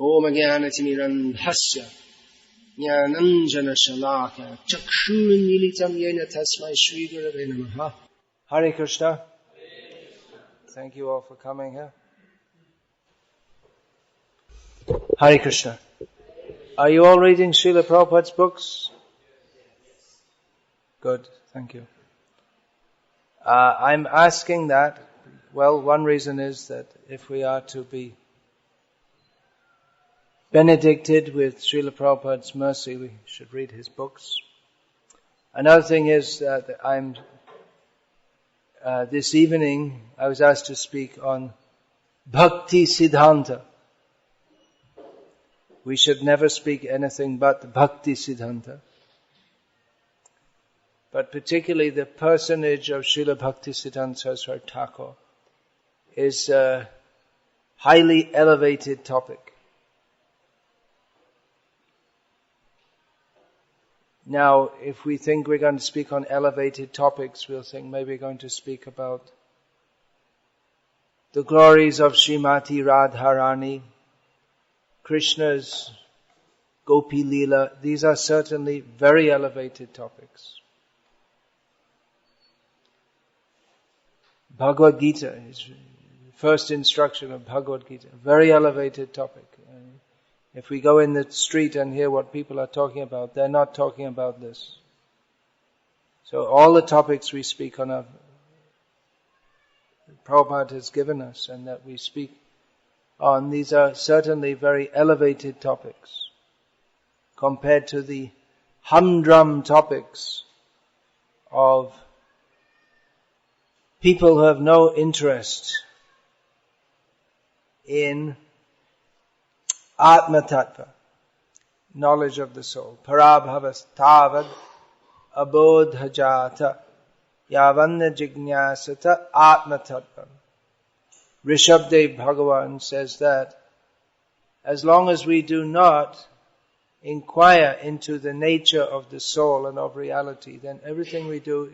Om Jnanatimirandhasya Jnananjana-shalaka Chakshurmilitam Yena Tasmai Shri Gurave Namaha. Hare Krishna. Thank you all for coming here. Hare Krishna. Are you all reading Srila Prabhupada's books? Good, thank you. I'm asking that, well, one reason is that if we are to be benedicted with Srila Prabhupada's mercy, we should read his books. Another thing is that this evening I was asked to speak on Bhaktisiddhanta. We should never speak anything but the Bhaktisiddhanta. But particularly the personage of Srila Bhaktisiddhanta Saraswati Thakur is a highly elevated topic. Now, if we think we're going to speak on elevated topics, we'll think maybe we're going to speak about the glories of Srimati Radharani, Krishna's Gopi Leela. These are certainly very elevated topics. Bhagavad Gita is the first instruction of Bhagavad Gita, very elevated topic. If we go in the street and hear what people are talking about, they're not talking about this. So all the topics we speak on, Prabhupada has given us and that we speak on, these are certainly very elevated topics compared to the humdrum topics of people who have no interest in Atma Tattva, knowledge of the soul. Parabhavas tavad abodhajata yavanna jignyasata Atma Tattva. Rishabdev Bhagavan says that as long as we do not inquire into the nature of the soul and of reality, then everything we do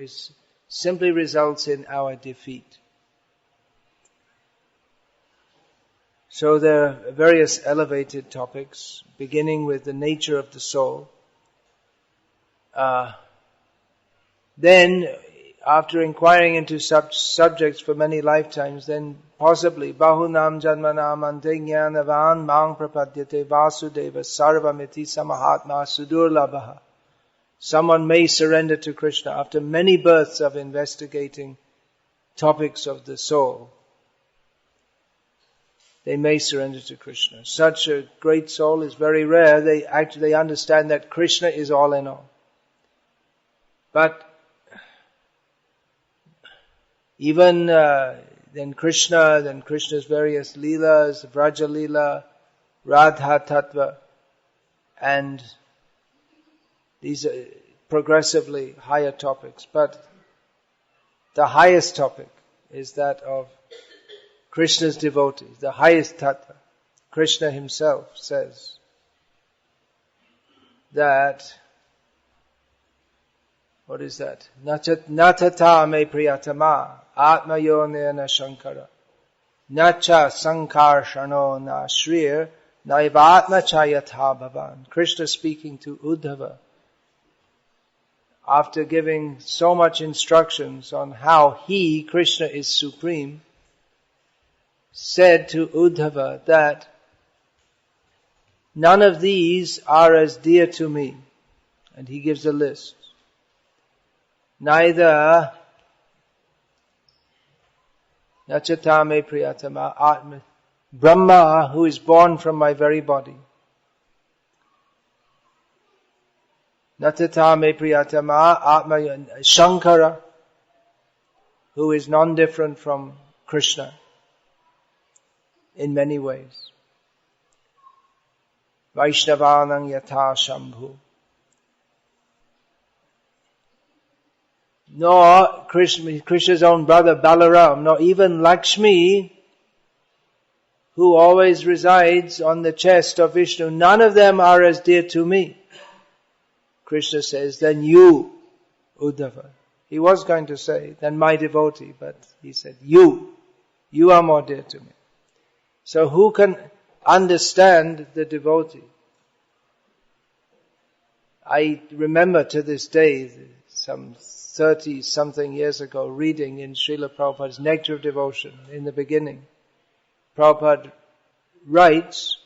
simply results in our defeat. So there are various elevated topics, beginning with the nature of the soul. Then, after inquiring into subjects for many lifetimes, then possibly Bahunam Janmanam Ante Jnanavan Mang Prapadyate Vasudeva Sarvamiti Samahatma Sudurlabhaha. Someone may surrender to Krishna after many births of investigating topics of the soul. They may surrender to Krishna. Such a great soul is very rare. They understand that Krishna is all in all. But even then Krishna's various leelas, Vraja Leela, Radha Tattva, and these are progressively higher topics. But the highest topic is that of Krishna's devotees, the highest tattva. Krishna himself says that, what is that? Natata me priyatama atma yonena shankara nacha sankarshano na shrir naivatma chayatha bhavan. Krishna speaking to Uddhava after giving so much instructions on how he, Krishna, is supreme, said to Uddhava that none of these are as dear to me. And he gives a list. Neither Nachatame Priyatama Atma Brahma, who is born from my very body. Natatame Priyatama Atma Shankara, who is non-different from Krishna in many ways. Vaishnavanang Yatha Shambhu. Nor Krishna's own brother Balaram, nor even Lakshmi, who always resides on the chest of Vishnu, none of them are as dear to me. Krishna says, then you, Uddhava. He was going to say, then my devotee, but he said, you are more dear to me. So understand the devotee. I remember to this day, some 30-something years ago, reading in Srila Prabhupada's Nectar of Devotion in the beginning. Prabhupada writes,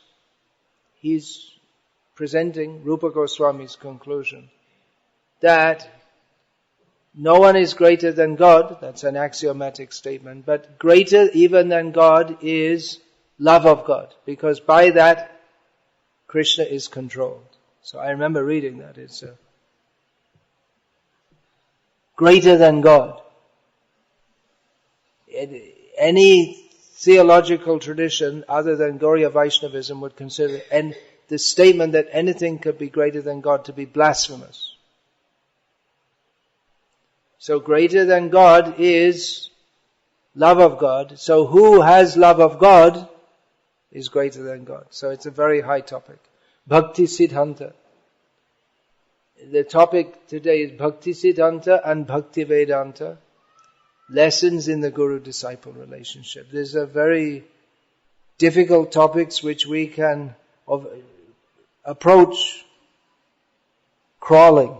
he's presenting Rupa Goswami's conclusion, that no one is greater than God, that's an axiomatic statement, but greater even than God is love of God, because by that Krishna is controlled. So I remember reading that, it's greater than God. Any theological tradition other than Gauriya Vaishnavism would consider and the statement that anything could be greater than God to be blasphemous. So greater than God is love of God. So who has love of God is greater than God. So it's a very high topic. Bhaktisiddhanta. The topic today is Bhaktisiddhanta and Bhaktivedanta. Lessons in the Guru-disciple relationship. These are very difficult topics which we can approach crawling,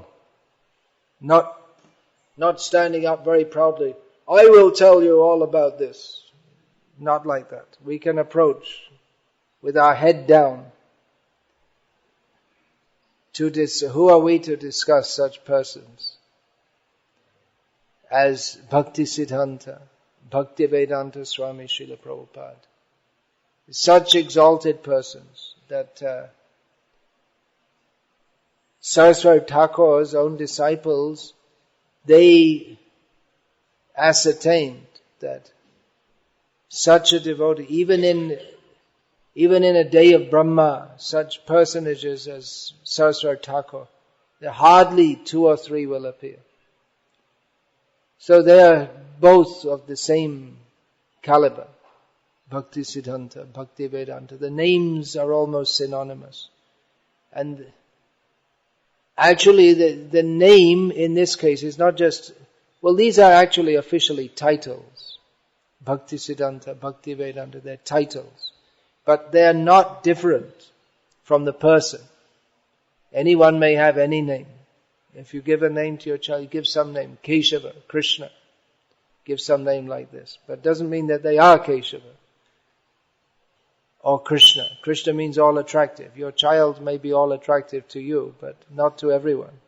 not standing up very proudly. I will tell you all about this. Not like that. We can approach with our head down. Who are we to discuss such persons as Bhaktisiddhanta, Bhaktivedanta Swami Srila Prabhupada? Such exalted persons that Saraswati Thakur's own disciples, they ascertained that such a devotee, even in a day of Brahma, such personages as Saraswati Thakur, there hardly 2 or 3 will appear. So they are both of the same caliber, Bhaktisiddhanta, Bhaktivedanta. The names are almost synonymous. And actually the name in this case is not just, well, these are actually officially titles. Bhaktisiddhanta, Bhaktivedanta, they're titles. But they are not different from the person. Anyone may have any name. If you give a name to your child, you give some name, Keshava, Krishna. Give some name like this. But it doesn't mean that they are Keshava or Krishna. Krishna means all attractive. Your child may be all attractive to you, but not to everyone.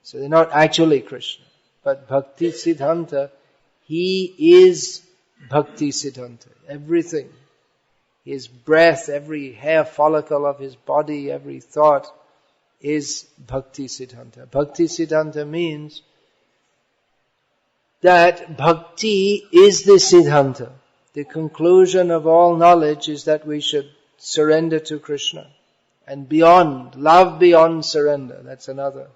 So they're not actually Krishna. But Bhaktisiddhanta, he is Bhaktisiddhanta. Everything. His breath, every hair follicle of his body, every thought is Bhaktisiddhanta. Bhaktisiddhanta means that bhakti is the siddhanta. The conclusion of all knowledge is that we should surrender to Krishna. And beyond, love beyond surrender. That's another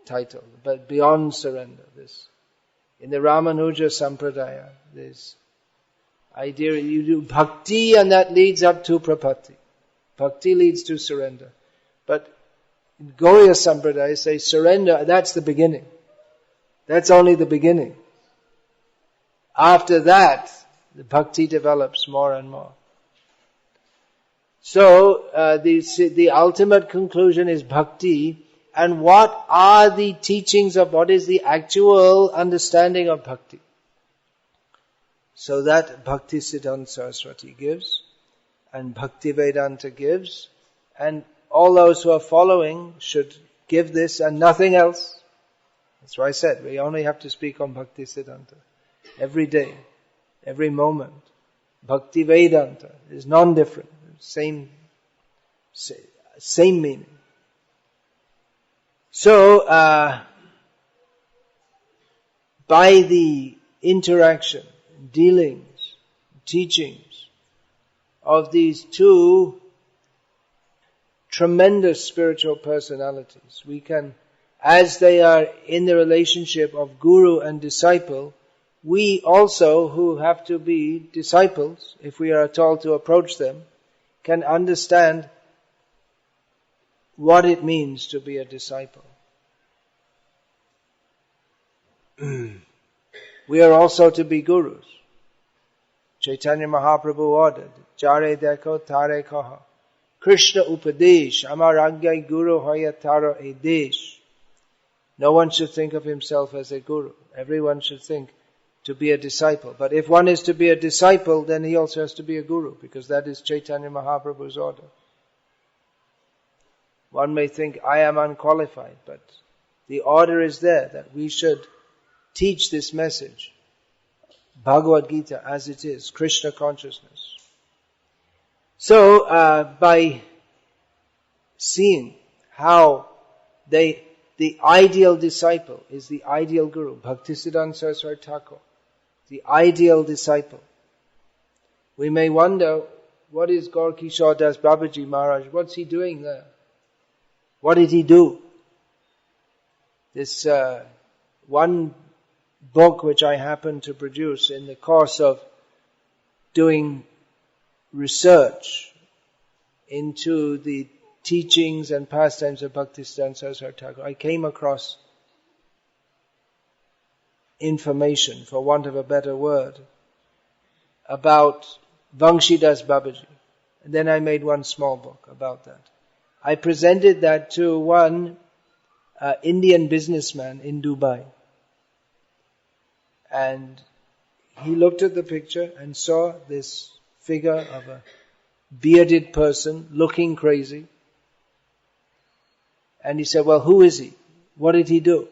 title. But beyond surrender. This in the Ramanuja Sampradaya, this idea you do bhakti and that leads up to prapatti. Bhakti leads to surrender. But in Gauriya Sampradaya say surrender, that's the beginning. That's only the beginning. After that, the bhakti develops more and more. So, the ultimate conclusion is bhakti. And what are the teachings of, what is the actual understanding of bhakti? So that Bhaktisiddhanta Saraswati gives, and Bhaktivedanta gives, and all those who are following should give this and nothing else. That's why I said we only have to speak on Bhaktisiddhanta. Every day, every moment. Bhaktivedanta is non-different, same meaning. So, by the interaction, dealings, teachings of these two tremendous spiritual personalities, we can, as they are in the relationship of guru and disciple, we also, who have to be disciples, if we are at all to approach them, can understand what it means to be a disciple. We are also to be gurus. Chaitanya Mahaprabhu ordered, Jare dekho tare kaha. Krishna Upadesh, Amar Agyai Guru Hoya Taro Edesh. No one should think of himself as a guru. Everyone should think to be a disciple. But if one is to be a disciple, then he also has to be a guru, because that is Chaitanya Mahaprabhu's order. One may think, I am unqualified, but the order is there that we should teach this message, Bhagavad Gita as it is, Krishna consciousness. So, by seeing how the ideal disciple is the ideal guru, Bhaktisiddhanta Saraswati Thakur, the ideal disciple, we may wonder, what is Gaur Kishore Das Babaji Maharaj? What's he doing there? What did he do? This one book which I happened to produce in the course of doing research into the teachings and pastimes of Bhaktisiddhanta Saraswati Thakur, I came across information, for want of a better word, about Vamshidas Babaji. And then I made one small book about that. I presented that to one Indian businessman in Dubai. And he looked at the picture and saw this figure of a bearded person looking crazy. And he said, well, who is he? What did he do?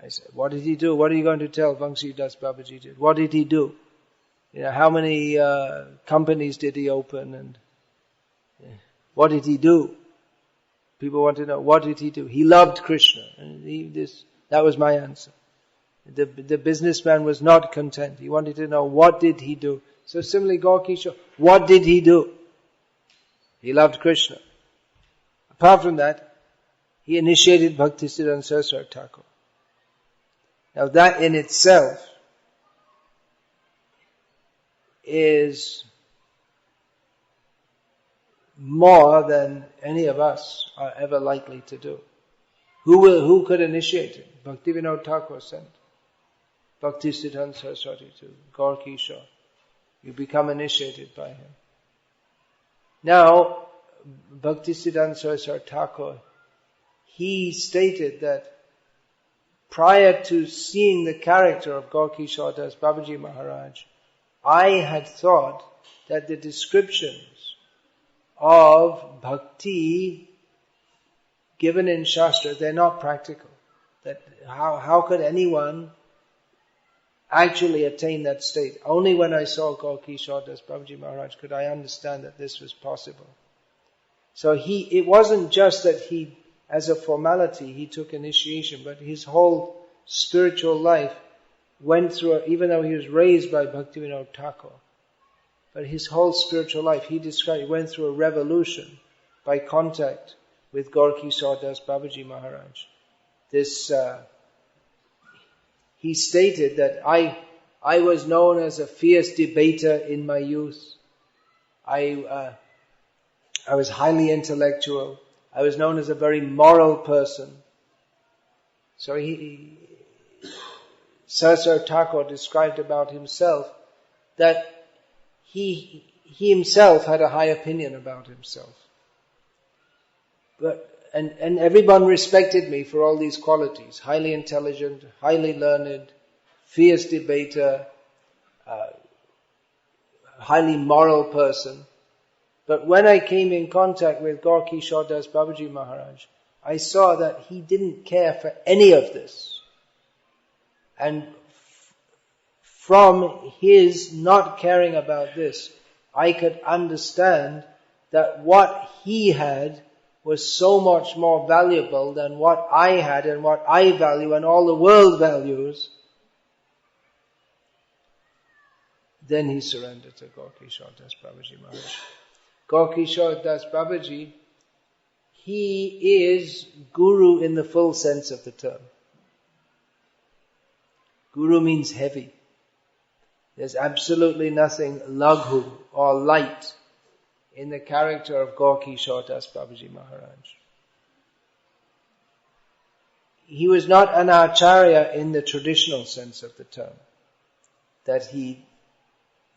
I said, what did he do? What are you going to tell Vamshidas Babaji did? What did he do? How many companies did he open? And what did he do? People want to know, what did he do? He loved Krishna. And that was my answer. The businessman was not content. He wanted to know, what did he do? So similarly, Gaur Kishore, what did he do? He loved Krishna. Apart from that, he initiated Bhaktisiddhanta Saraswati Thakur. Now that in itself is more than any of us are ever likely to do. Who could initiate it? Bhaktivedanta Thakur sent Bhaktisiddhanta Saraswati to Gaur Kishore. You become initiated by him. Now, Bhaktisiddhanta Saraswati Thakur, he stated that prior to seeing the character of Gaur Kishore Das Babaji Maharaj, I had thought that the descriptions of bhakti given in Shastra, they're not practical. That how could anyone actually attain that state? Only when I saw Gaur Kishore Das Babaji Maharaj could I understand that this was possible. So it wasn't just that he, as a formality, he took initiation, but his whole spiritual life went through, even though he was raised by Bhaktivedanta Thakur, but his whole spiritual life, he described, he went through a revolution by contact with Gaur Kishore Das Babaji Maharaj. He stated that I was known as a fierce debater in my youth. I was highly intellectual. I was known as a very moral person. So Saraswati Thakur described about himself that he himself had a high opinion about himself. And everyone respected me for all these qualities. Highly intelligent, highly learned, fierce debater, highly moral person. But when I came in contact with Gaur Kishore Das Babaji Maharaj, I saw that he didn't care for any of this. And from his not caring about this, I could understand that what he had was so much more valuable than what I had and what I value and all the world values. Then he surrendered to Gaur Kishore Das Babaji Maharaj. Gaur Kishore Das Babaji, he is Guru in the full sense of the term. Guru means heavy. There's absolutely nothing laghu or light in the character of Gaur Kishore Das Babaji Maharaj. He was not an acharya in the traditional sense of the term, that he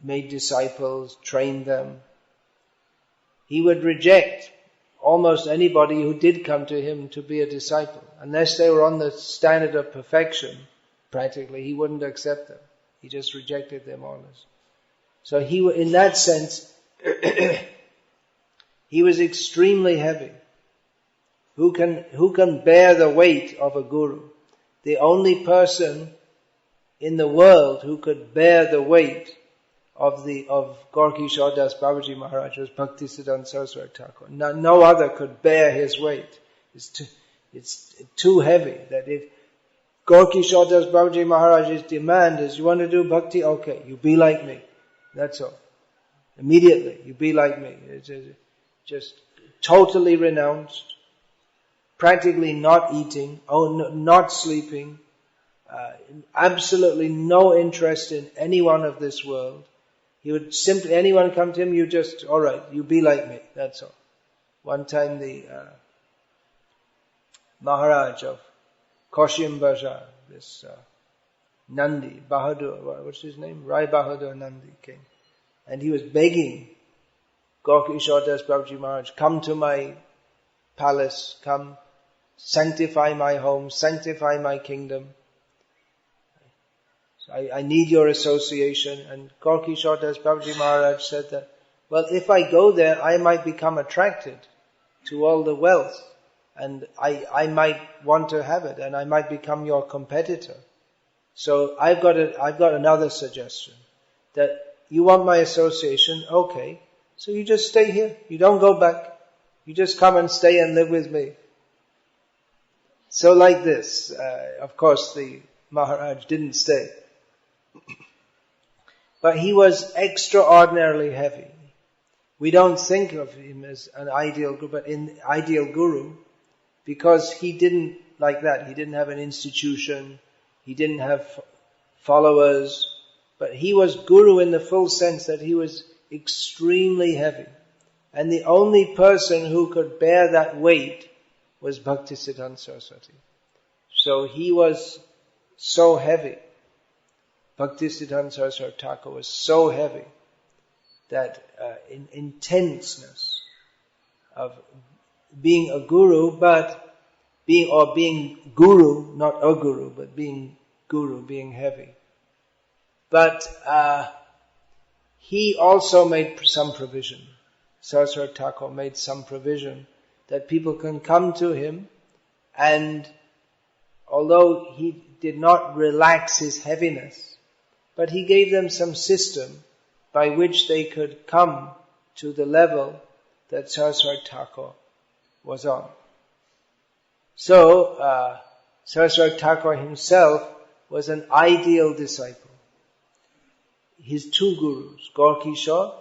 made disciples, trained them. He would reject almost anybody who did come to him to be a disciple. Unless they were on the standard of perfection, practically, he wouldn't accept them. He just rejected them honors. So in that sense, he was extremely heavy. Who can bear the weight of a guru? The only person in the world who could bear the weight of Gorky Shaudas Babaji Maharaj was Bhaktisiddhanta Saraswati Thakur. No other could bear his weight. It's too heavy. That if Gorky Shaudas Babaji Maharaj's demand is, you want to do bhakti? Okay, you be like me. That's all. Immediately, you be like me. It's just totally renounced, practically not eating, not sleeping, absolutely no interest in anyone of this world. He would simply, anyone come to him, you just, alright, you be like me, that's all. One time the Maharaj of Koshim Bajar, this Nandi, Bahadur, what's his name? Rai Bahadur Nandi came. And he was begging Gorky Shaudas Babaji Maharaj, come to my palace, come sanctify my home, sanctify my kingdom. So I need your association. And Gorky Shaudas Babaji Maharaj said that, well, if I go there, I might become attracted to all the wealth. And I might want to have it, and I might become your competitor. So I've got another suggestion. That you want my association, okay. So you just stay here. You don't go back. You just come and stay and live with me. So like this, of course the Maharaj didn't stay. But he was extraordinarily heavy. We don't think of him as an ideal guru, but an ideal guru, because he didn't like that. He didn't have an institution. He didn't have followers. But he was guru in the full sense that he was extremely heavy. And the only person who could bear that weight was Bhaktisiddhanta Saraswati. So he was so heavy. Bhaktisiddhanta Saraswati Thakur was so heavy that in intenseness of being a guru, but being guru, not a guru, but being guru, being heavy. But he also made some provision. Saraswati Thakur made some provision that people can come to him, and although he did not relax his heaviness, but he gave them some system by which they could come to the level that Saraswati Thakur was on. So, Saraswati Thakur himself was an ideal disciple. His two gurus, Gorky Shaw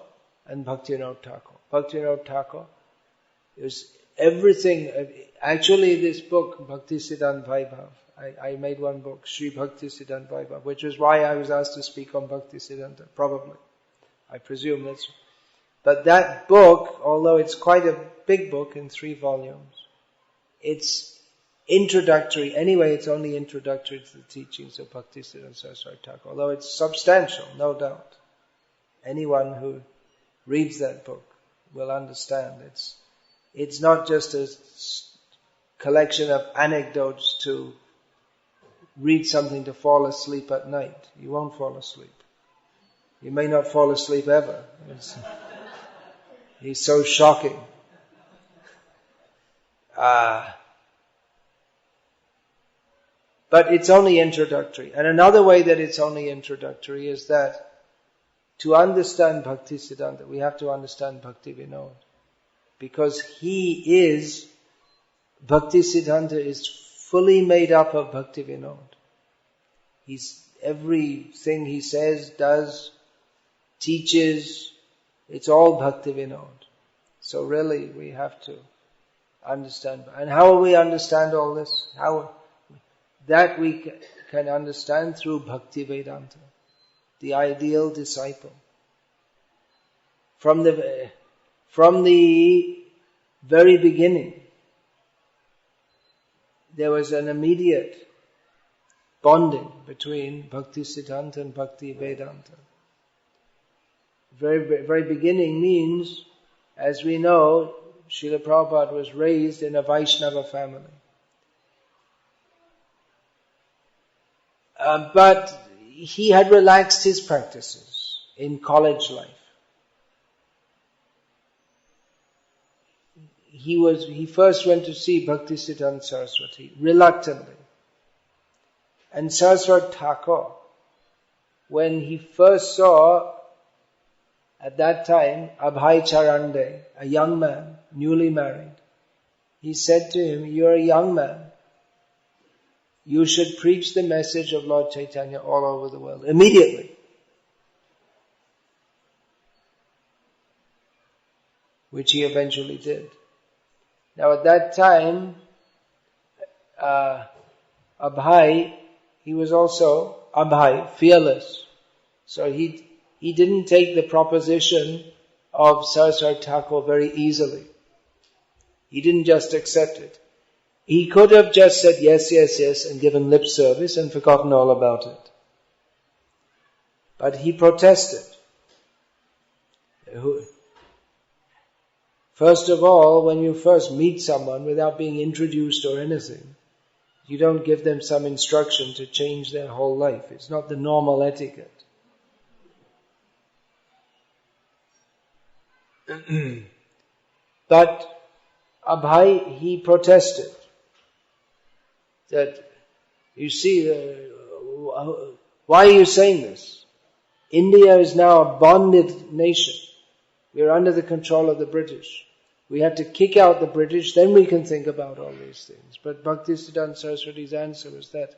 and Bhaktivinoda Thakur. Bhaktivinoda Thakur is everything. Actually, this book, Bhaktisiddhanta Vaibhav, I made one book, Sri Bhaktisiddhanta Vaibhav, which is why I was asked to speak on Bhaktisiddhanta, probably. I presume that's... But that book, although it's quite a big book in 3 volumes, it's introductory. Anyway, it's only introductory to the teachings of Bhaktisiddhanta Saraswati Thakur, although it's substantial, no doubt. Anyone who reads that book will understand. It's not just a collection of anecdotes to read something to fall asleep at night. You won't fall asleep. You may not fall asleep ever. He's so shocking. But it's only introductory. And another way that it's only introductory is that to understand Bhaktisiddhanta, we have to understand Bhaktivedanta. Because Bhaktisiddhanta is fully made up of Bhaktivedanta. Everything he says, does, teaches, it's all Bhaktivedanta. So really we have to understand. And how will we understand all this? That we can understand through Bhaktivedanta, the ideal disciple. From the very beginning, there was an immediate bonding between Bhaktisiddhanta and Bhaktivedanta. very beginning means, as we know, Srila Prabhupada was raised in a Vaishnava family. But he had relaxed his practices in college life. He first went to see Bhaktisiddhanta Saraswati, reluctantly. And Saraswati Thakur, when he first saw, at that time, Abhay Charande, a young man, newly married, he said to him, "You're a young man. You should preach the message of Lord Chaitanya all over the world, immediately." Which he eventually did. Now at that time, Abhay, he was also Abhay, fearless. So he didn't take the proposition of Saraswati Thakur very easily. He didn't just accept it. He could have just said yes, yes, yes and given lip service and forgotten all about it. But he protested. First of all, when you first meet someone without being introduced or anything, you don't give them some instruction to change their whole life. It's not the normal etiquette. But Abhay, he protested that, you see, why are you saying this? India is now a bonded nation. We are under the control of the British. We have to kick out the British, then we can think about all these things. But Bhaktisiddhanta Saraswati's answer was that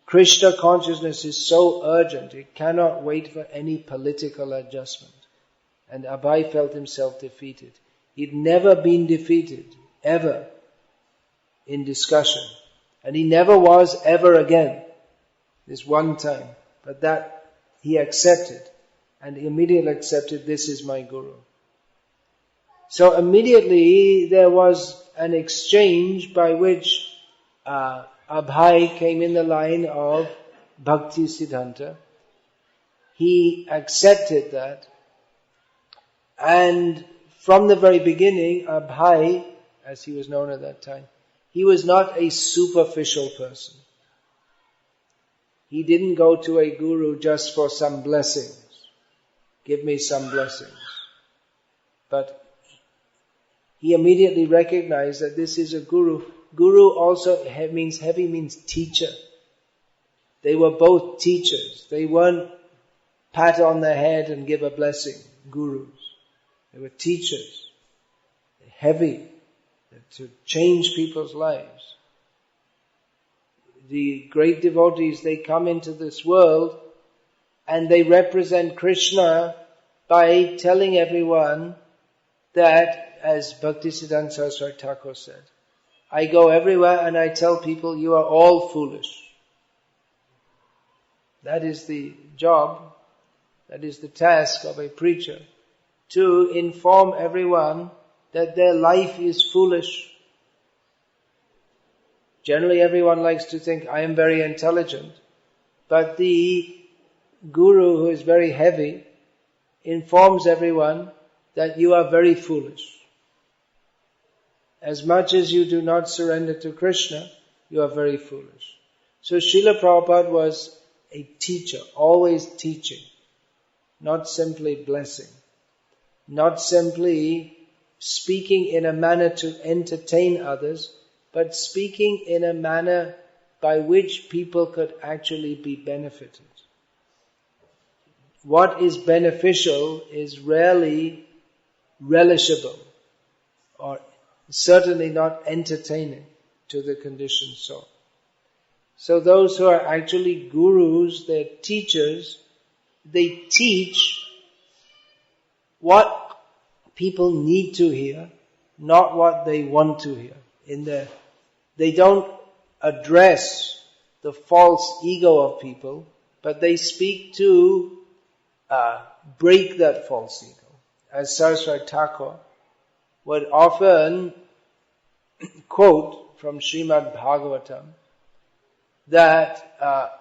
Krishna consciousness is so urgent, it cannot wait for any political adjustment. And Abhay felt himself defeated. He'd never been defeated, ever, in discussion. And he never was ever again, this one time. But that he accepted. And he immediately accepted, this is my Guru. So immediately there was an exchange by which Abhay came in the line of Bhaktisiddhanta. He accepted that. And from the very beginning, Abhay, as he was known at that time, he was not a superficial person. He didn't go to a guru just for some blessings. Give me some blessings. But he immediately recognized that this is a guru. Guru also means heavy, means teacher. They were both teachers. They weren't pat on the head and give a blessing, gurus. They were teachers. Heavy, to change people's lives. The great devotees, they come into this world and they represent Krishna by telling everyone that, as Bhaktisiddhanta Saraswati Thakur said, I go everywhere and I tell people you are all foolish. That is the job, that is the task of a preacher, to inform everyone that their life is foolish. Generally everyone likes to think, I am very intelligent, but the guru, who is very heavy, informs everyone that you are very foolish. As much as you do not surrender to Krishna, you are very foolish. So Srila Prabhupada was a teacher, always teaching, not simply blessing, not simply speaking in a manner to entertain others, but speaking in a manner by which people could actually be benefited. What is beneficial is rarely relishable, or certainly not entertaining to the conditioned soul. So those who are actually gurus, they're teachers, they teach what people need to hear, not what they want to hear. They don't address the false ego of people, but they speak to break that false ego. As Saraswati Thakur would often quote from Srimad Bhagavatam that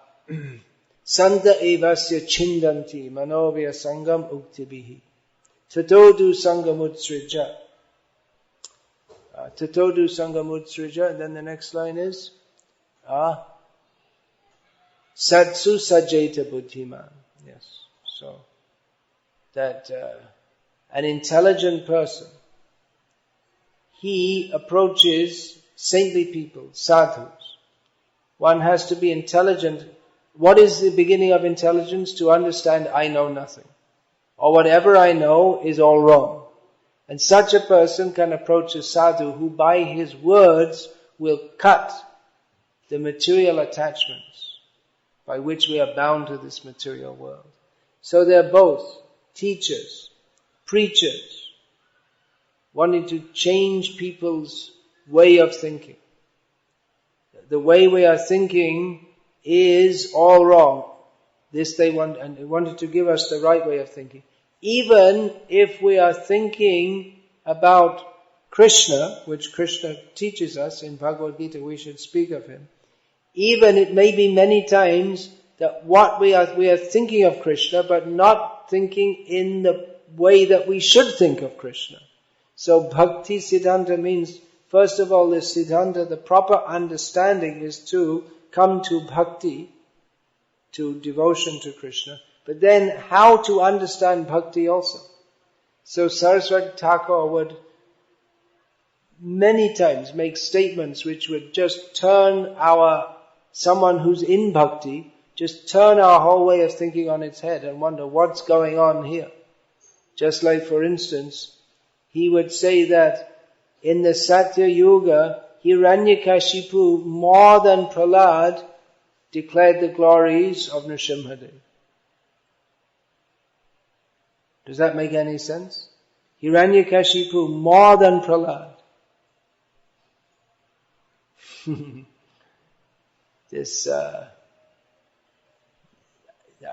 Santa evasya chindanti manovya sangam uktibihi. Tatodu sangamutsrija. Tatodu sangamutsrija. And then the next line is Satsu sajeta buddhiman. Yes. So that an intelligent person, he approaches saintly people, sadhus. One has to be intelligent. What is the beginning of intelligence? To understand I know nothing. Or whatever I know is all wrong. And such a person can approach a sadhu who by his words will cut the material attachments by which we are bound to this material world. So they're both teachers, preachers, wanting to change people's way of thinking. The way we are thinking is all wrong. This they want, and they wanted to give us the right way of thinking. Even if we are thinking about Krishna, which Krishna teaches us in Bhagavad Gita, we should speak of him. Even it may be many times that what we are thinking of Krishna, but not thinking in the way that we should think of Krishna. So Bhaktisiddhanta means, first of all, the Siddhanta, the proper understanding is to come to bhakti, to devotion to Krishna, but then how to understand bhakti also. So Saraswati Thakur would many times make statements which would just turn someone who's in bhakti, just turn our whole way of thinking on its head and wonder what's going on here. Just like, for instance, he would say that in the Satya Yuga, Hiranyakashipu, more than Prahlad, declared the glories of Nrsimhadev. Does that make any sense? Hiranyakashipu, more than Prahlad.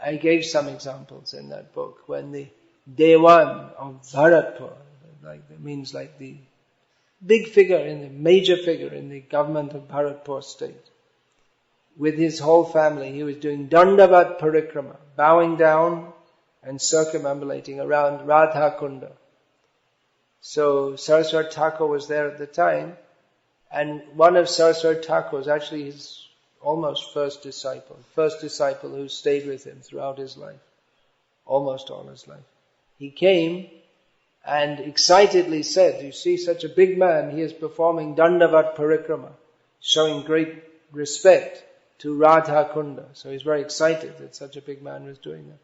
I gave some examples in that book. When the Dewan of Bharatpur, means like the big figure, major figure in the government of Bharatpur state, with his whole family, he was doing Dandavat Parikrama, bowing down and circumambulating around Radha Kunda. So Saraswati Thakur was there at the time, and one of Saraswati Thakur was actually his almost first disciple who stayed with him throughout his life, almost all his life. He came and excitedly said, you see, such a big man, he is performing Dandavat Parikrama, showing great respect to Radha Kunda. So he's very excited that such a big man was doing that.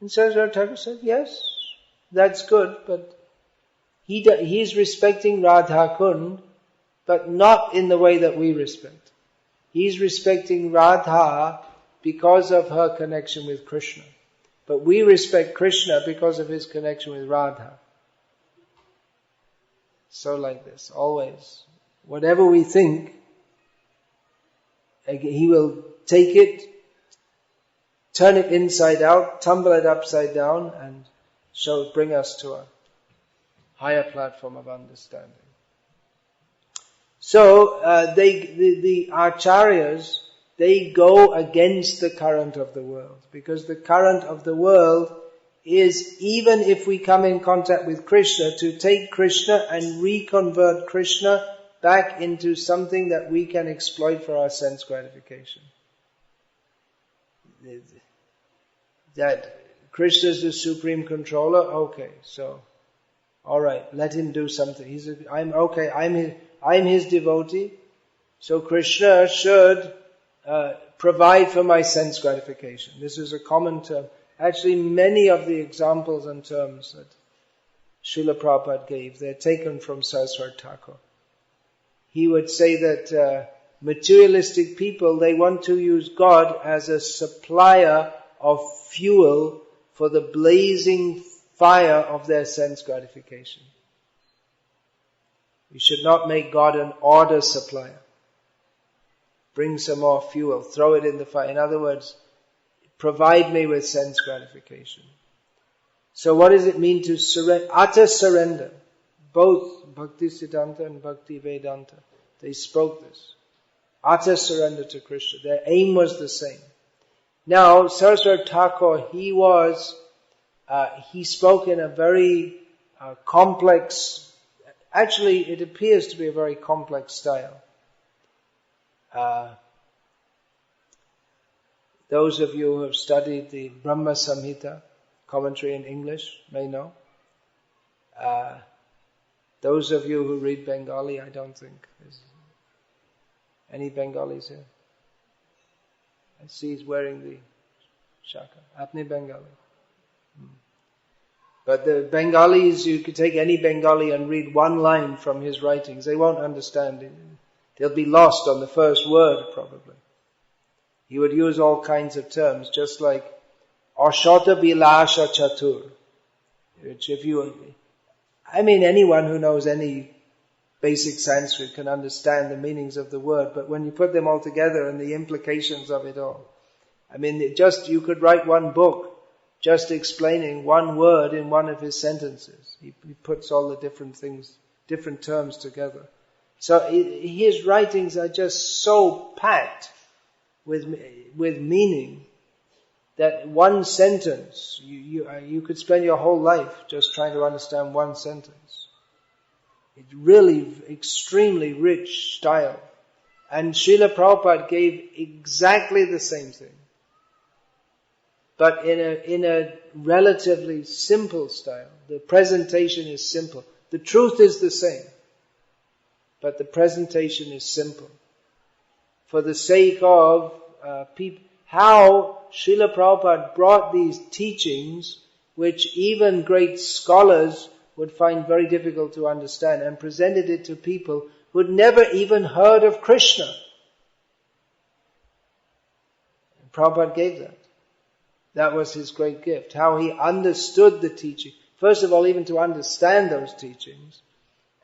And Saraswati Thakur said, yes, that's good, but he's respecting Radha Kund, but not in the way that we respect. He's respecting Radha because of her connection with Krishna. But we respect Krishna because of his connection with Radha. So like this, always. Whatever we think, he will take it, turn it inside out, tumble it upside down, and bring us to a higher platform of understanding. So the acharyas, they go against the current of the world, because the current of the world is, even if we come in contact with Krishna, to take Krishna and reconvert Krishna back into something that we can exploit for our sense gratification. That Krishna is the supreme controller, okay, so alright, let him do something. I'm his devotee, so Krishna should provide for my sense gratification. This is a common term. Actually, many of the examples and terms that Srila Prabhupada gave, they're taken from Saraswati Thakur. He would say that materialistic people, they want to use God as a supplier of fuel for the blazing fire of their sense gratification. We should not make God an order supplier. Bring some more fuel, throw it in the fire. In other words, provide me with sense gratification. So what does it mean to surrender? Utter surrender. Both Bhaktisiddhanta and Bhaktivedanta, they spoke this. Utter surrender to Krishna. Their aim was the same. Now, Saraswati Thakur, he spoke in a very complex, actually it appears to be a very complex style. Those of you who have studied the Brahma Samhita, commentary in English, may know. Those of you who read Bengali, I don't think there's any Bengalis here. I see he's wearing the shaka. Apni Bengali. But the Bengalis, you could take any Bengali and read one line from his writings. They won't understand it. They'll be lost on the first word, probably. He would use all kinds of terms, just like Ashota Bilasha Chatur. Which anyone who knows any basic Sanskrit can understand the meanings of the word, but when you put them all together and the implications of it all, you could write one book just explaining one word in one of his sentences. He puts all the different things, different terms together. So his writings are just so packed with meaning that one sentence, you could spend your whole life just trying to understand one sentence. It's really extremely rich style. And Srila Prabhupada gave exactly the same thing, but in a relatively simple style. The presentation is simple. The truth is the same, but the presentation is simple. For the sake of how Srila Prabhupada brought these teachings, which even great scholars would find very difficult to understand, and presented it to people who had never even heard of Krishna. And Prabhupada gave that. That was his great gift. How he understood the teaching. First of all, even to understand those teachings,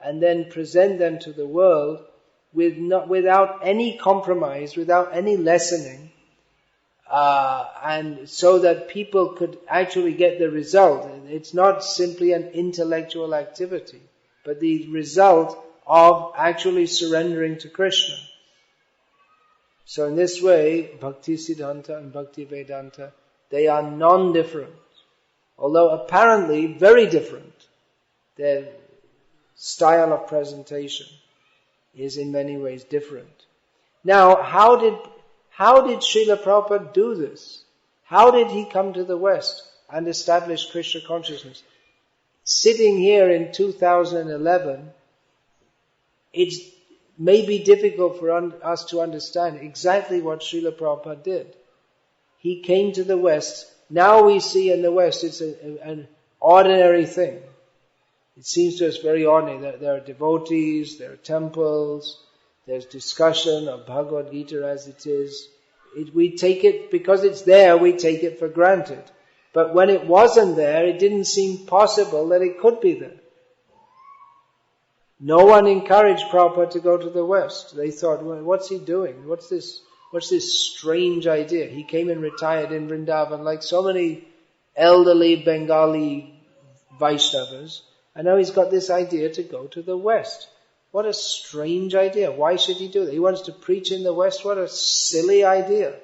and then present them to the world without any compromise, without any lessening, and so that people could actually get the result. It's not simply an intellectual activity, but the result of actually surrendering to Krishna. So in this way, Bhaktisiddhanta and Bhaktivedanta, they are non-different, although apparently very different. Their style of presentation is in many ways different. Now, how did Srila Prabhupada do this? How did he come to the West and establish Krishna consciousness? Sitting here in 2011, it may be difficult for us to understand exactly what Srila Prabhupada did. He came to the West. Now we see in the West it's an ordinary thing. It seems to us very ordinary. There are devotees, there are temples, there's discussion of Bhagavad Gita as it is. We take it, because it's there, we take it for granted. But when it wasn't there, it didn't seem possible that it could be there. No one encouraged Prabhupada to go to the West. They thought, well, what's he doing? What's this strange idea? He came and retired in Vrindavan like so many elderly Bengali Vaishnavas, and now he's got this idea to go to the West. What a strange idea. Why should he do that? He wants to preach in the West? What a silly idea.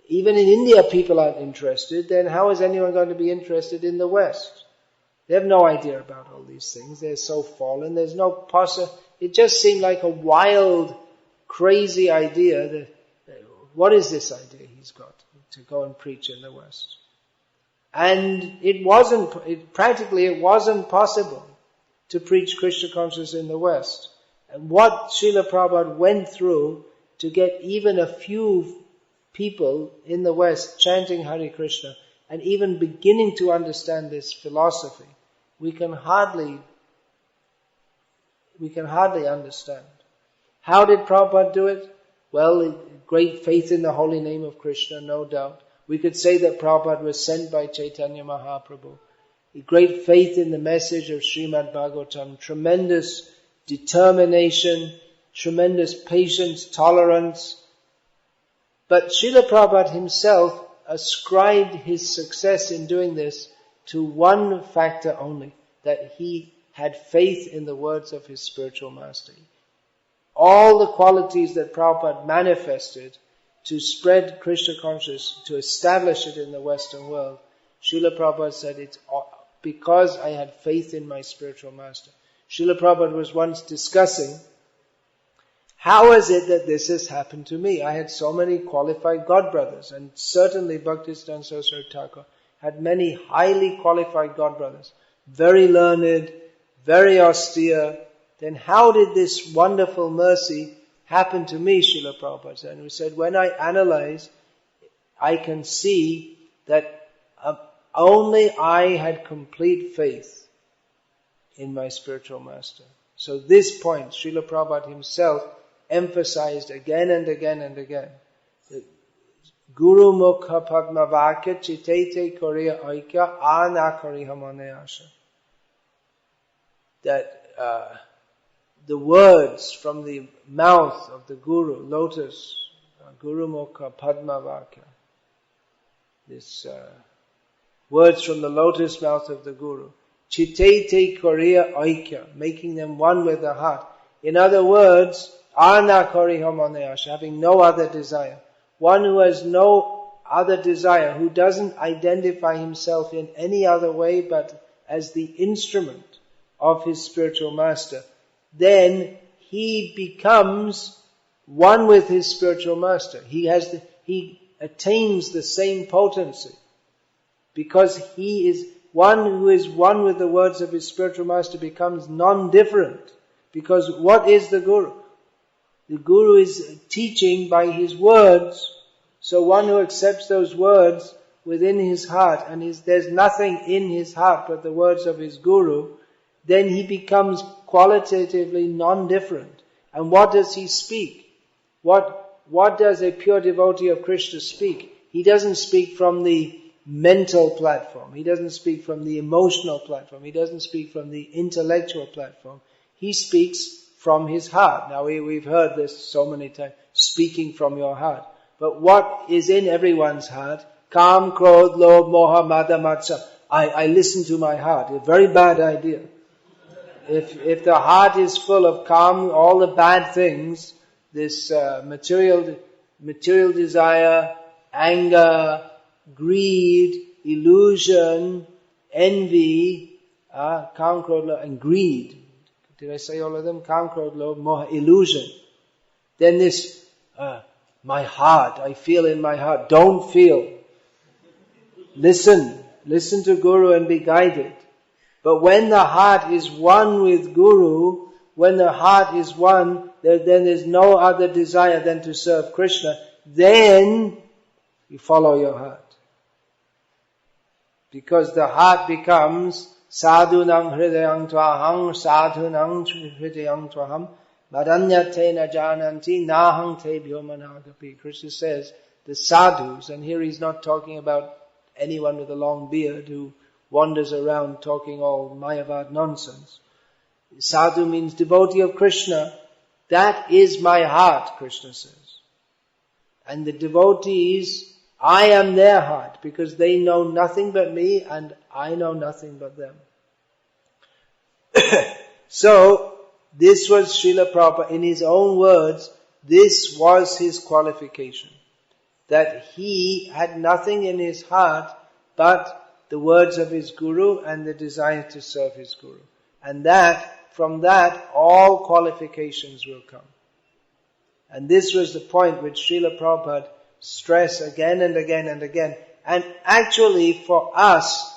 Even in India people aren't interested, then how is anyone going to be interested in the West? They have no idea about all these things. They're so fallen. There's no it just seemed like a wild, crazy idea. What is this idea he's got to go and preach in the West? And it wasn't possible to preach Krishna consciousness in the West. And what Srila Prabhupada went through to get even a few people in the West chanting Hare Krishna and even beginning to understand this philosophy, we can hardly understand. How did Prabhupada do it? Well, great faith in the holy name of Krishna, no doubt. We could say that Prabhupada was sent by Chaitanya Mahaprabhu. Great faith in the message of Srimad Bhagavatam, tremendous determination, tremendous patience, tolerance. But Srila Prabhupada himself ascribed his success in doing this to one factor only, that he had faith in the words of his spiritual master. all the qualities that Prabhupada manifested to spread Krishna consciousness, to establish it in the Western world, Srila Prabhupada said it's because I had faith in my spiritual master. Srila Prabhupada was once discussing, how is it that this has happened to me? I had so many qualified godbrothers, and certainly Bhaktisiddhanta Saraswati Thakur had many highly qualified godbrothers, very learned, very austere. Then how did this wonderful mercy happen to me, Srila Prabhupada said? And we said, when I analyze, I can see that only I had complete faith in my spiritual master. So this point, Srila Prabhupada himself emphasized again and again and again. Guru Mukha Padma Vakya Chitete Korea Aikya Anakari Hamane Asha. That the words from the mouth of the Guru, lotus, Guru Mukha Padma Vakya. This words from the lotus mouth of the Guru. Chitete Korea Aikya, making them one with the heart. In other words, Ana Korihamanayasha, having no other desire. One who has no other desire, who doesn't identify himself in any other way but as the instrument of his spiritual master, then he becomes one with his spiritual master. He attains the same potency. Because he is one who is one with the words of his spiritual master becomes non-different. Because what is the Guru? The Guru is teaching by his words. So one who accepts those words within his heart, and there's nothing in his heart but the words of his Guru, then he becomes qualitatively non-different. And what does he speak? What does a pure devotee of Krishna speak? He doesn't speak from the mental platform. He doesn't speak from the emotional platform. He doesn't speak from the intellectual platform. He speaks from his heart. Now we've heard this so many times, speaking from your heart. But what is in everyone's heart? Kam, Krodh, Lobh, Moha, Mada, Matsya. I listen to my heart. A very bad idea. If the heart is full of Kam, all the bad things, this material desire, anger, greed, illusion, envy, Kam, Krodh, and greed. Did I say all of them? Kam, Krodh, Lobh, Moha, illusion. Then this, my heart, I feel in my heart. Don't feel. Listen to Guru and be guided. But when the heart is one with Guru, when the heart is one, then there's no other desire than to serve Krishna. Then you follow your heart. Because the heart becomes sadhunang hridayang tvahang, sadhunang hridayang tvaham, madanyate na jananti nahang tebhyo managapi. Krishna says, the sadhus, and here he's not talking about anyone with a long beard who wanders around talking all Mayavad nonsense. Sadhu means devotee of Krishna. That is my heart, Krishna says. And the devotees, I am their heart, because they know nothing but me and I know nothing but them. So, this was Srila Prabhupada, in his own words, this was his qualification. That he had nothing in his heart but the words of his Guru and the desire to serve his Guru. And from that, all qualifications will come. And this was the point which Srila Prabhupada stressed again and again and again. And actually for us,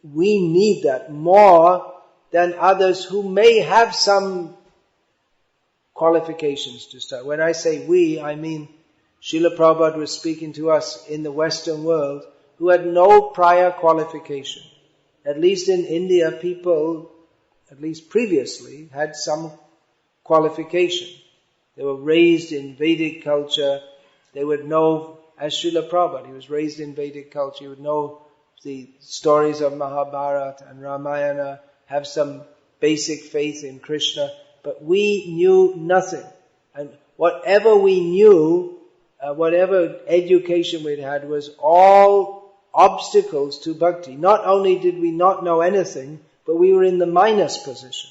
we need that more than others who may have some qualifications to start. When I say we, I mean Srila Prabhupada was speaking to us in the Western world who had no prior qualification. At least in India, people, at least previously, had some qualification. They were raised in Vedic culture. They would know, as Srila Prabhupada, he was raised in Vedic culture. He would know the stories of Mahabharata and Ramayana, have some basic faith in Krishna. But we knew nothing. And whatever we knew, whatever education we'd had, was all obstacles to bhakti. Not only did we not know anything, but we were in the minus position.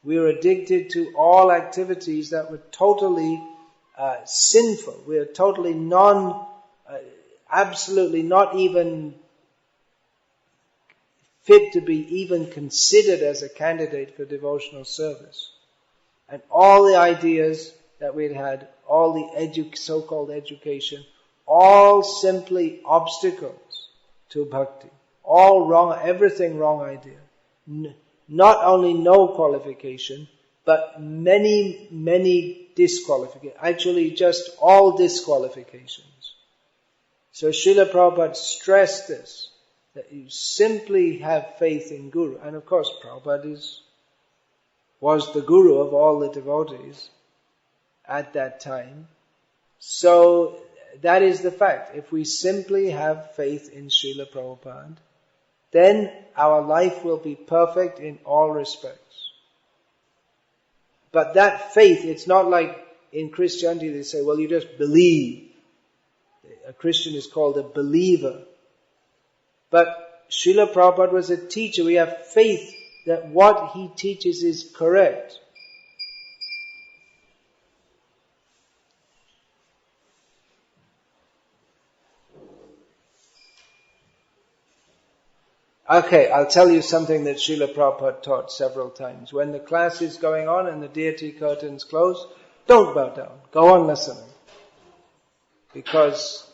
We were addicted to all activities that were totally sinful. We are totally absolutely not even fit to be even considered as a candidate for devotional service. And all the ideas that we'd had, all the so-called education, all simply obstacles to bhakti. All wrong, everything wrong idea. Not only no qualification, but many disqualifications. Actually, just all disqualifications. So Srila Prabhupada stressed this, that you simply have faith in Guru. And of course, Prabhupada was the Guru of all the devotees at that time. So that is the fact. If we simply have faith in Srila Prabhupada, then our life will be perfect in all respects. But that faith, it's not like in Christianity they say, well, you just believe. A Christian is called a believer. But Srila Prabhupada was a teacher. We have faith that what he teaches is correct. Okay, I'll tell you something that Srila Prabhupada taught several times. When the class is going on and the deity curtains close, don't bow down. Go on listening. Because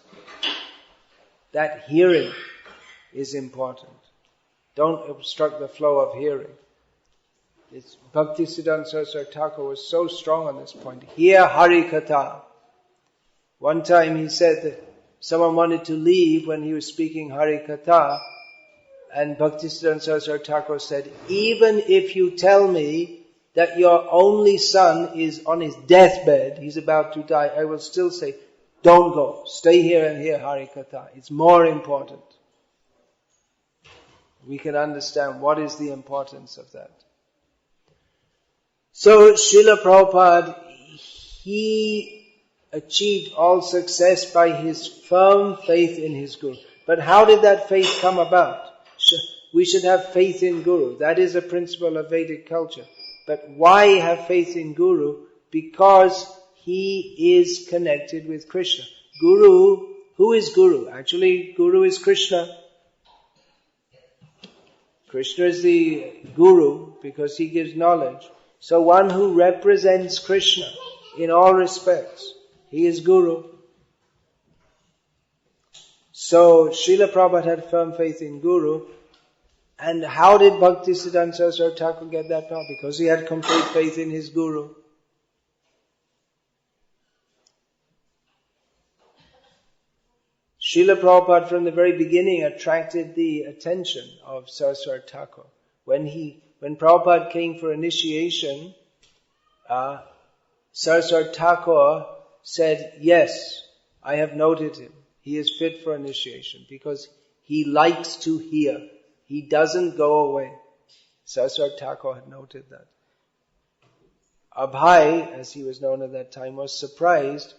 that hearing is important. Don't obstruct the flow of hearing. Bhaktisiddhanta Saraswati Thakur was so strong on this point. Hear Hari Katha. One time he said that someone wanted to leave when he was speaking Hari Katha, and Bhaktisiddhanta Saraswati Thakur said, even if you tell me that your only son is on his deathbed, he's about to die, I will still say, don't go. Stay here and hear Hari Katha. It's more important. We can understand what is the importance of that. So Srila Prabhupada, he achieved all success by his firm faith in his Guru. But how did that faith come about? We should have faith in Guru. That is a principle of Vedic culture. But why have faith in Guru? Because he is connected with Krishna. Guru, who is Guru? Actually, Guru is Krishna. Krishna is the Guru because he gives knowledge. So one who represents Krishna in all respects, he is Guru. So Srila Prabhupada had firm faith in Guru. And how did Bhaktisiddhanta Saraswati Thakur get that power? Because he had complete faith in his Guru. Srila Prabhupada from the very beginning attracted the attention of Saraswati Thakur. When Prabhupada came for initiation, Saraswati Thakur said, yes, I have noted him. He is fit for initiation because he likes to hear. He doesn't go away. Saraswati Thakur had noted that. Abhay, as he was known at that time, was surprised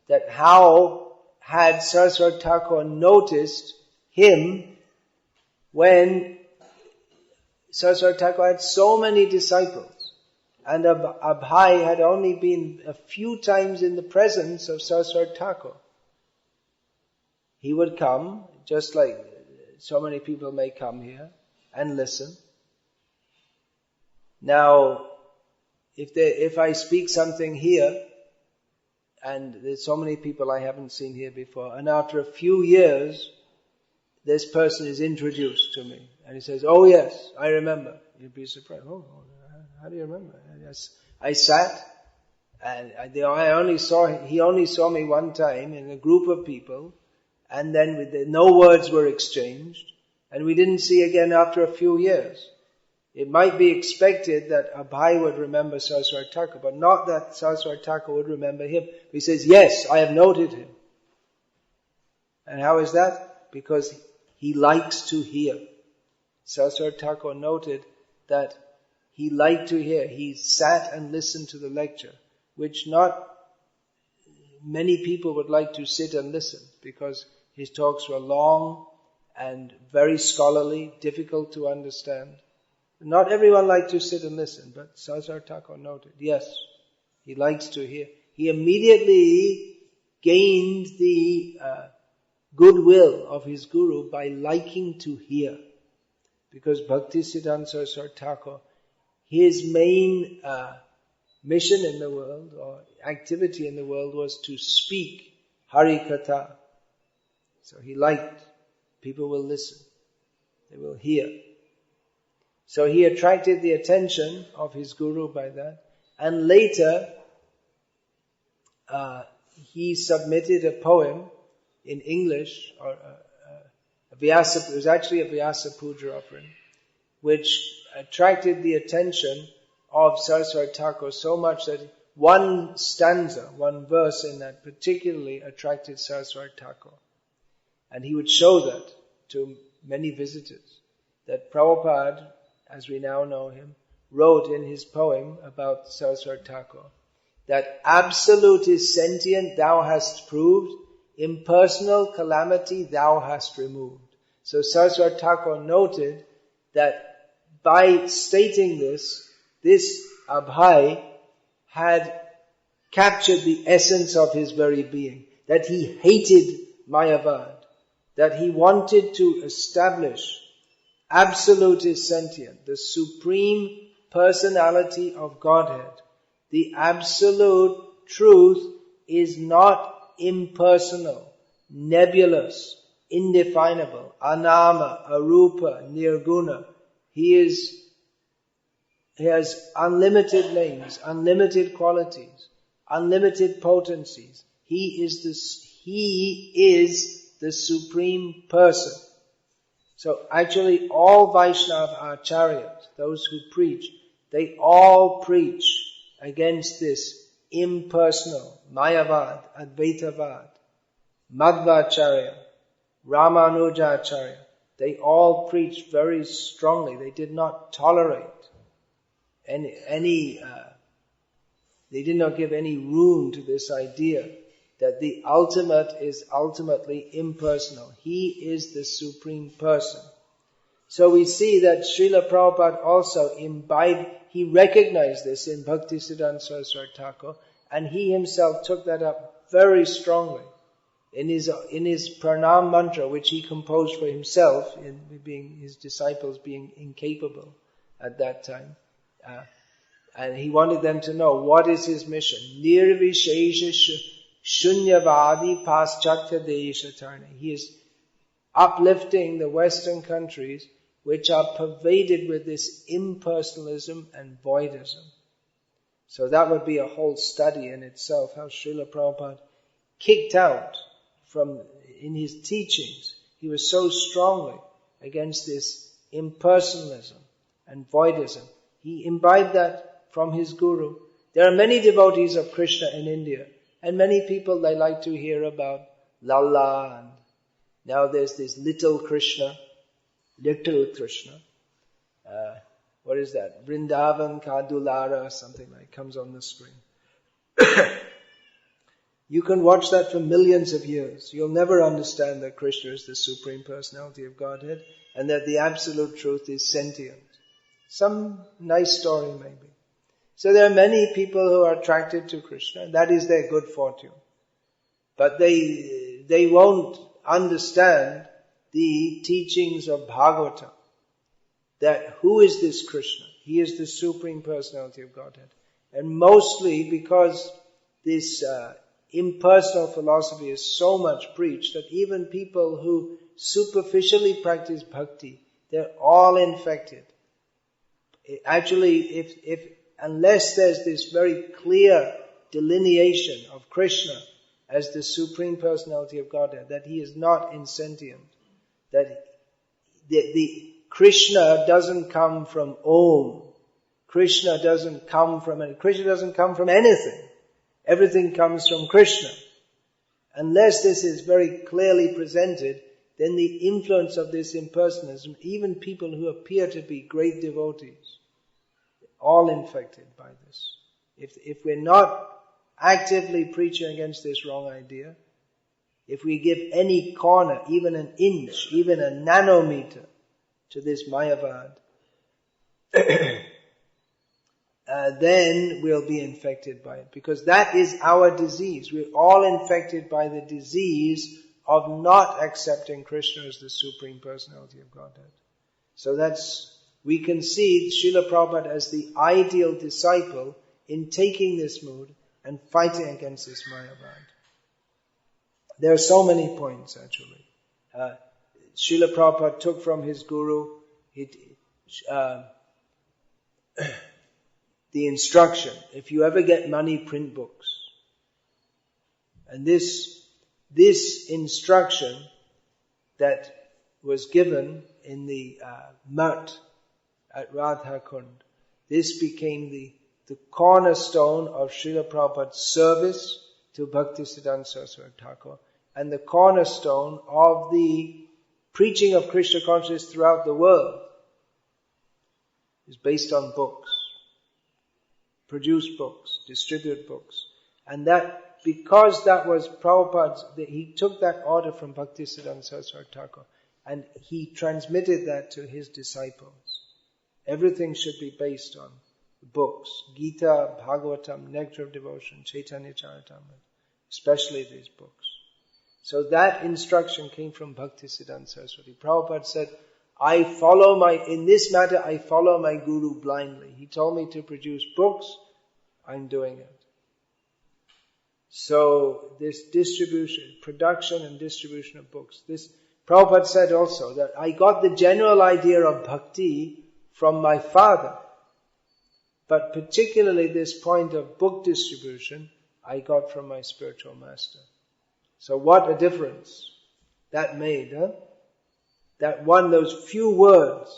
that how had Saraswati Thakur noticed him when Saraswati Thakur had so many disciples. And Abhay had only been a few times in the presence of Saraswati Thakur. He would come, just like so many people may come here, and listen. Now, if I speak something here, and there's so many people I haven't seen here before, and after a few years, this person is introduced to me, and he says, oh yes, I remember. You'd be surprised. Oh, how do you remember? Yes, I sat, and he only saw me one time in a group of people, and then no words were exchanged, and we didn't see again after a few years. It might be expected that Abhay would remember Saraswati Thakur, but not that Saraswati Thakur would remember him. He says, yes, I have noted him. And how is that? Because he likes to hear. Saraswati Thakur noted that he liked to hear. He sat and listened to the lecture, which not many people would like to sit and listen, because his talks were long and very scholarly, difficult to understand. Not everyone liked to sit and listen, but Saraswati Thakur noted, yes, he likes to hear. He immediately gained the goodwill of his guru by liking to hear. Because Bhaktisiddhanta Saraswati Thakur, his main mission in the world or activity in the world was to speak Hari Katha. So he liked, people will listen, they will hear. So he attracted the attention of his guru by that. And later, he submitted a poem in English, or it was actually a Vyasa Puja offering, which attracted the attention of Saraswati Thakur so much that one stanza, one verse in that particularly attracted Saraswati Thakur. And he would show that to many visitors, that Prabhupada, as we now know him, wrote in his poem about Saraswati Thakur, that absolute is sentient, thou hast proved, impersonal calamity thou hast removed. So Saraswati Thakur noted that by stating this Abhay had captured the essence of his very being, that he hated Mayavad, that he wanted to establish absolute is sentient, the supreme personality of Godhead. The absolute truth is not impersonal, nebulous, indefinable, anama, arupa, nirguna. He has unlimited names, unlimited qualities, unlimited potencies. He is the supreme person. So actually all Vaishnava acharyas, those who preach, they all preach against this impersonal, Mayavad, Advaitavad, Madhvacharya, Ramanujacharya. They all preached very strongly. They did not tolerate they did not give any room to this idea that the ultimate is ultimately impersonal. He is the supreme person. So we see that Srila Prabhupada also he recognized this in Bhaktisiddhanta Saraswati Thakur, and he himself took that up very strongly in his pranam mantra, which he composed for himself, in being his disciples being incapable at that time. And he wanted them to know what is his mission. Nirvishesha Shunyavadi Paschatya Deshatarni. He is uplifting the Western countries which are pervaded with this impersonalism and voidism. So that would be a whole study in itself, how Srila Prabhupada kicked out in his teachings. He was so strongly against this impersonalism and voidism. He imbibed that from his guru. There are many devotees of Krishna in India, and many people, they like to hear about Lalla, and now there's this little Krishna. What is that? Vrindavan Kadulara, something like comes on the screen. You can watch that for millions of years. You'll never understand that Krishna is the Supreme Personality of Godhead and that the absolute truth is sentient. Some nice story maybe. So there are many people who are attracted to Krishna. That is their good fortune. But they won't understand the teachings of Bhagavatam. That who is this Krishna? He is the Supreme Personality of Godhead. And mostly because this impersonal philosophy is so much preached that even people who superficially practice bhakti, they're all infected. Actually, unless there's this very clear delineation of Krishna as the Supreme Personality of Godhead, that he is not insentient, that the Krishna doesn't come from Om, Krishna doesn't come from anything. Everything comes from Krishna. Unless this is very clearly presented, then the influence of this impersonalism, even people who appear to be great devotees, all infected by this. If we're not actively preaching against this wrong idea, if we give any corner, even an inch, even a nanometer to this Mayavad, then we'll be infected by it. Because that is our disease. We're all infected by the disease of not accepting Krishna as the Supreme Personality of Godhead. So we can see Srila Prabhupada as the ideal disciple in taking this mood and fighting against this Mayavad. There are so many points actually. Srila Prabhupada took from his guru the instruction, if you ever get money, print books. And this instruction that was given in the Mat at Radha Kund, this became the cornerstone of Srila Prabhupada's service to Bhaktisiddhanta Saraswati Thakur, and the cornerstone of the preaching of Krishna consciousness throughout the world is based on books. Produce books, distribute books. And that, because that was Prabhupada's, he took that order from Bhaktisiddhanta Saraswati Thakur and he transmitted that to his disciples. Everything should be based on books. Gita, Bhagavatam, Nectar of Devotion, Chaitanya Charitamrita, especially these books. So that instruction came from Bhaktisiddhanta Saraswati. Prabhupada said, in this matter, I follow my guru blindly. He told me to produce books, I'm doing it. So this production and distribution of books. Prabhupada said also that I got the general idea of bhakti from my father. But particularly this point of book distribution, I got from my spiritual master. So what a difference that made, huh? Those few words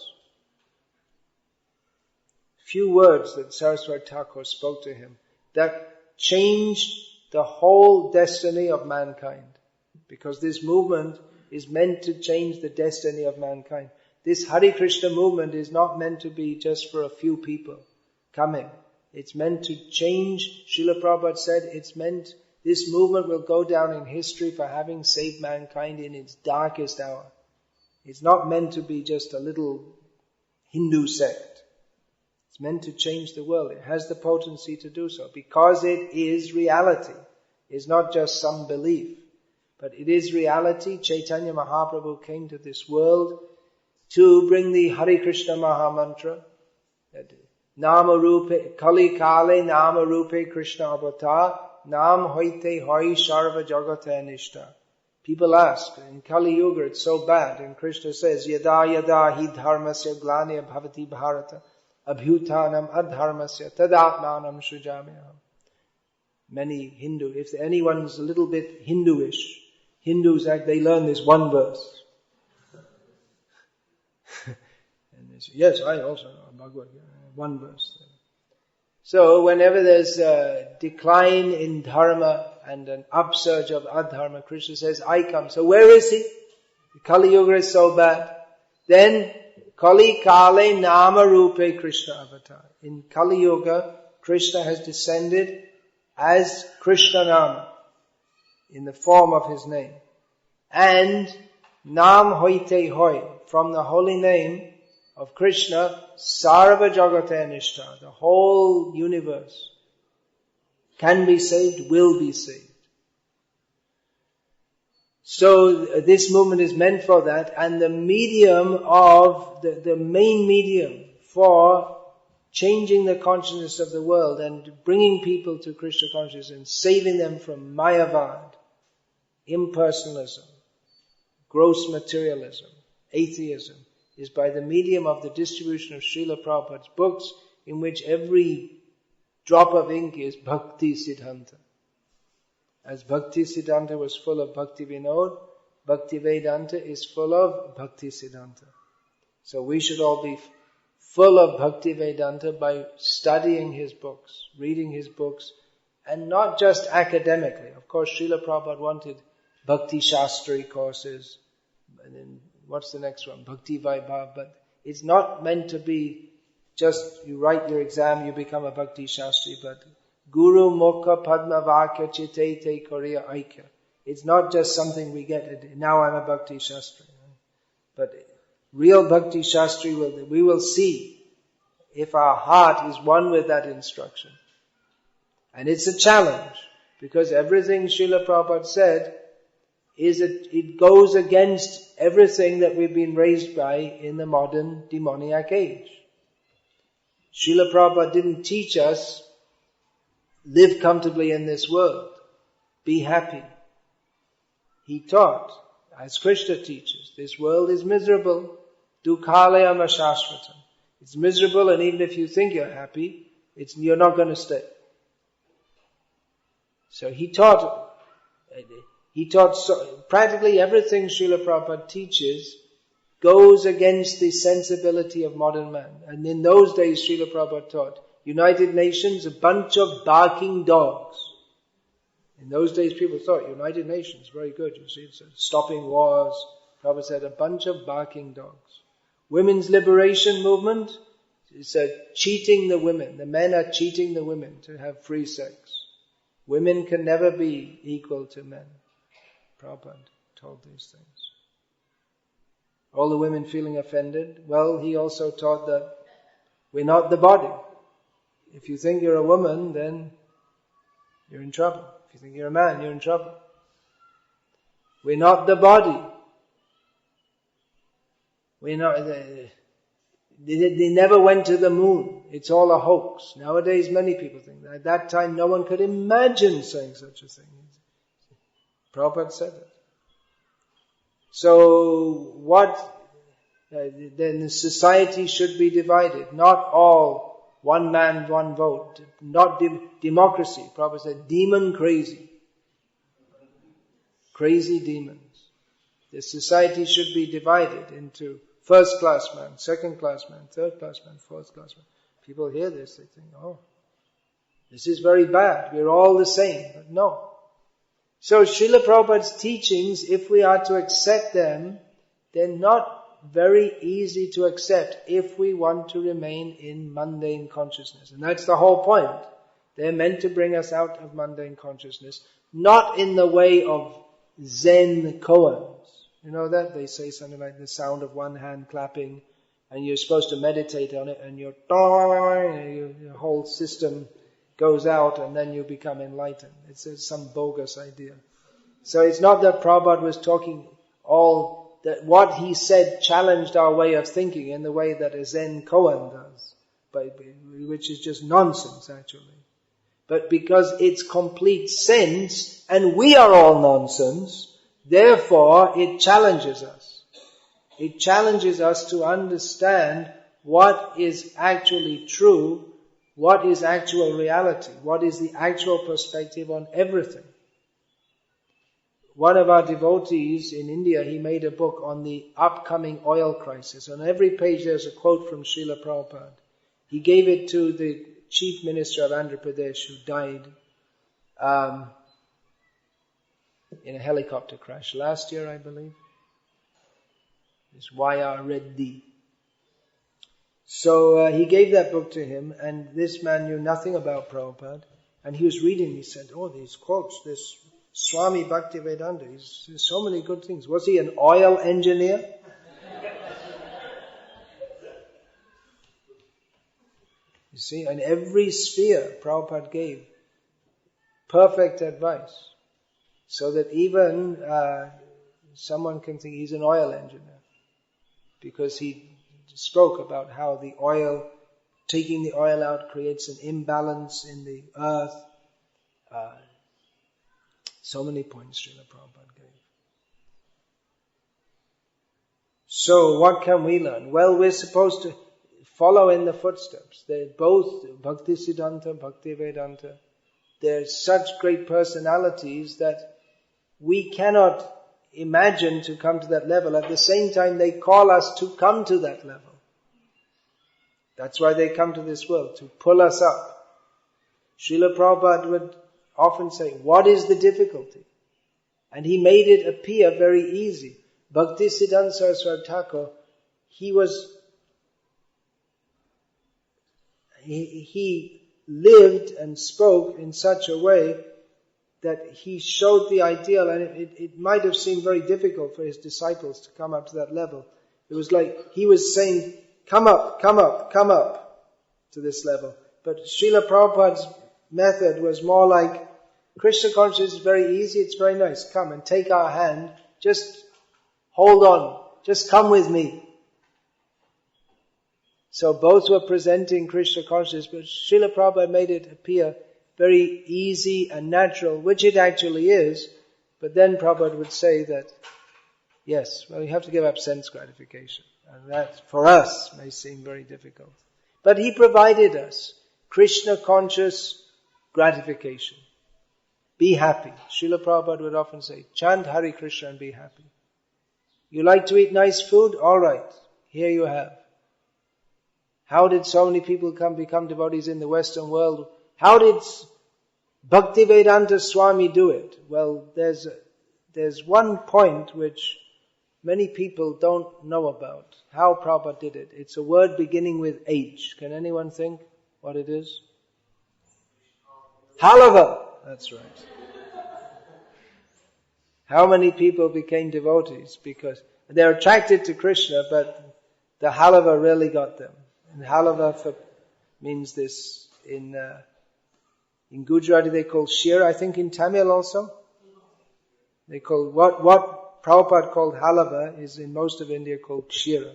that Saraswati Thakur spoke to him, that changed the whole destiny of mankind. Because this movement is meant to change the destiny of mankind. This Hare Krishna movement is not meant to be just for a few people coming. It's meant to change. Srila Prabhupada said this movement will go down in history for having saved mankind in its darkest hour. It's not meant to be just a little Hindu sect. It's meant to change the world. It has the potency to do so because it is reality. It's not just some belief, but it is reality. Chaitanya Mahaprabhu came to this world to bring the Hare Krishna Mahamantra. Nama Rupe, Kali Kale Nama Rupe Krishna Avatar, Nam Hoite Hoi Sarva Jagata Nishta. People ask, in Kali Yuga it's so bad, and Krishna says, Yada yada hi dharmasya glanya bhavati bharata, abhyutanam adharmasya tadatmanam shrujamyaham. Many Hindu, if anyone's a little bit Hinduish, Hindus they learn this one verse. And they say, yes, I also know Bhagavad Gita, one verse. So whenever there's a decline in dharma and an upsurge of adharma, Krishna says, I come. So where is he? The Kali Yuga is so bad. Then Kali Kale Nama Rupe Krishna Avatar. In Kali Yuga, Krishna has descended as Krishna Nama, in the form of his name. And Nam Hoite Hoi, from the holy name of Krishna, Sarva Jagata Nishta, the whole universe can be saved, will be saved. So this movement is meant for that, and the medium of, the main medium for changing the consciousness of the world and bringing people to Krishna consciousness and saving them from Mayavad, impersonalism, gross materialism, atheism, is by the medium of the distribution of Srila Prabhupada's books, in which every drop of ink is Bhaktisiddhanta. As Bhaktisiddhanta was full of Bhaktivinod, Bhaktivedanta is full of Bhaktisiddhanta. So we should all be full of Bhaktivedanta by studying his books, reading his books, and not just academically. Of course, Srila Prabhupada wanted Bhakti Shastri courses, and then what's the next one? Bhakti Vaibhav. But it's not meant to be just you write your exam, you become a Bhakti Shastri, but Guru Mukha Padma Vakya Chite Te Koriya Aikya. It's not just something we get, now I'm a Bhakti Shastri. But real Bhakti Shastri, we will see if our heart is one with that instruction. And it's a challenge, because everything Srila Prabhupada said it goes against everything that we've been raised by in the modern demoniac age. Srila Prabhupada didn't teach us, live comfortably in this world, be happy. He taught, as Krishna teaches, this world is miserable, dukkhalayam ashashvatam. It's miserable, and even if you think you're happy, you're not going to stay. So he taught practically everything Srila Prabhupada teaches goes against the sensibility of modern man. And in those days, Srila Prabhupada taught, United Nations, a bunch of barking dogs. In those days, people thought, United Nations, very good, you see, it's stopping wars. Prabhupada said, a bunch of barking dogs. Women's liberation movement, he said, cheating the women. The men are cheating the women to have free sex. Women can never be equal to men. Prabhupada told these things. All the women feeling offended. Well, he also taught that we're not the body. If you think you're a woman, then you're in trouble. If you think you're a man, you're in trouble. We're not the body. We're not. They never went to the moon. It's all a hoax. Nowadays, many people think that. At that time, no one could imagine saying such a thing. Prabhupada said it. So, then the society should be divided. Not all one man, one vote. Not democracy. Prabhupada said, demon crazy. Crazy demons. The society should be divided into first class man, second class man, third class man, fourth class man. People hear this, they think, oh, this is very bad. We're all the same. But no. So Srila Prabhupada's teachings, if we are to accept them, they're not very easy to accept if we want to remain in mundane consciousness. And that's the whole point. They're meant to bring us out of mundane consciousness, not in the way of Zen koans. You know that? They say something like the sound of one hand clapping, and you're supposed to meditate on it, and your whole system goes out, and then you become enlightened. It's some bogus idea. So it's not that Prabhupada was talking that what he said challenged our way of thinking in the way that a Zen koan does, which is just nonsense actually. But because it's complete sense, and we are all nonsense, therefore it challenges us. It challenges us to understand what is actually true, what is actual reality, what is the actual perspective on everything. One of our devotees in India, he made a book on the upcoming oil crisis. On every page there's a quote from Srila Prabhupada. He gave it to the Chief Minister of Andhra Pradesh who died in a helicopter crash last year, I believe. It's Y.R. Reddy. So he gave that book to him, and this man knew nothing about Prabhupada. And he was reading, he said, oh, these quotes, this Swami Bhaktivedanta, there's so many good things. Was he an oil engineer? You see, in every sphere, Prabhupada gave perfect advice. So that even someone can think he's an oil engineer. Because he spoke about how the oil, taking the oil out creates an imbalance in the earth. So many points Srila Prabhupada gave. So what can we learn? Well, we're supposed to follow in the footsteps. They're both Bhaktisiddhanta, Bhaktivedanta. They're such great personalities that we cannot imagine to come to that level. At the same time, they call us to come to that level. That's why they come to this world, to pull us up. Srila Prabhupada would often say, what is the difficulty? And he made it appear very easy. Bhaktisiddhanta Saraswati Thakur, he lived and spoke in such a way that he showed the ideal, and it might have seemed very difficult for his disciples to come up to that level. It was like he was saying, come up, come up, come up. to this level. But Srila Prabhupada's method was more like, Krishna consciousness is very easy, it's very nice. Come and take our hand, just hold on, just come with me. So both were presenting Krishna consciousness, but Srila Prabhupada made it appear very easy and natural, which it actually is. But then Prabhupada would say that, yes, well, you have to give up sense gratification. And that, for us, may seem very difficult. But he provided us Krishna conscious gratification. Be happy. Srila Prabhupada would often say, chant Hare Krishna and be happy. You like to eat nice food? All right, here you have. How did so many people become devotees in the Western world? How did Bhaktivedanta Swami do it? Well, there's one point which many people don't know about. How Prabhupada did it. It's a word beginning with H. Can anyone think what it is? Halava. That's right. How many people became devotees? Because they're attracted to Krishna, but the halava really got them. And halava means this in Gujarati they call shir. I think in Tamil also they call what Prabhupada called halava is in most of India called kshira.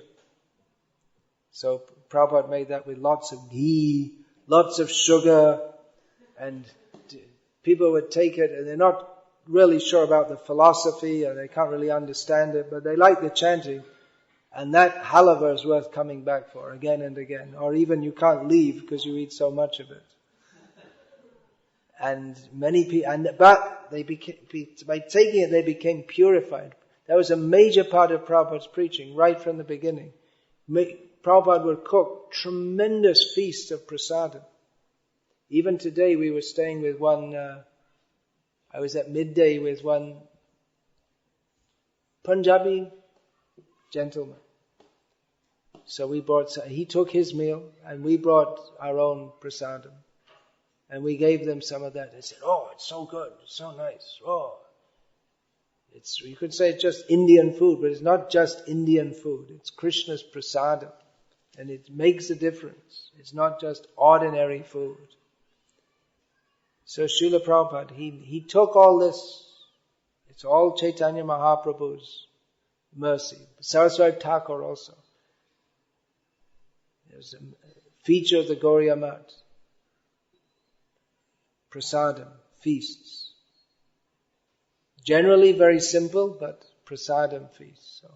So Prabhupada made that with lots of ghee, lots of sugar, and people would take it and they're not really sure about the philosophy and they can't really understand it, but they like the chanting. And that halava is worth coming back for again and again. Or even you can't leave because you eat so much of it. And many people, but they became, by taking it, they became purified. That was a major part of Prabhupada's preaching, right from the beginning. Prabhupada would cook tremendous feasts of prasadam. Even today we were staying with one, I was at midday with one Punjabi gentleman. So he took his meal and we brought our own prasadam. And we gave them some of that. They said, oh, it's so good, it's so nice. Oh, you could say it's just Indian food, but it's not just Indian food. It's Krishna's prasadam. And it makes a difference. It's not just ordinary food. So Srila Prabhupada, he took all this. It's all Chaitanya Mahaprabhu's mercy. Saraswati Thakur also. There's a feature of the Gauriya Math. Prasadam, feasts. Generally very simple, but prasadam feasts. So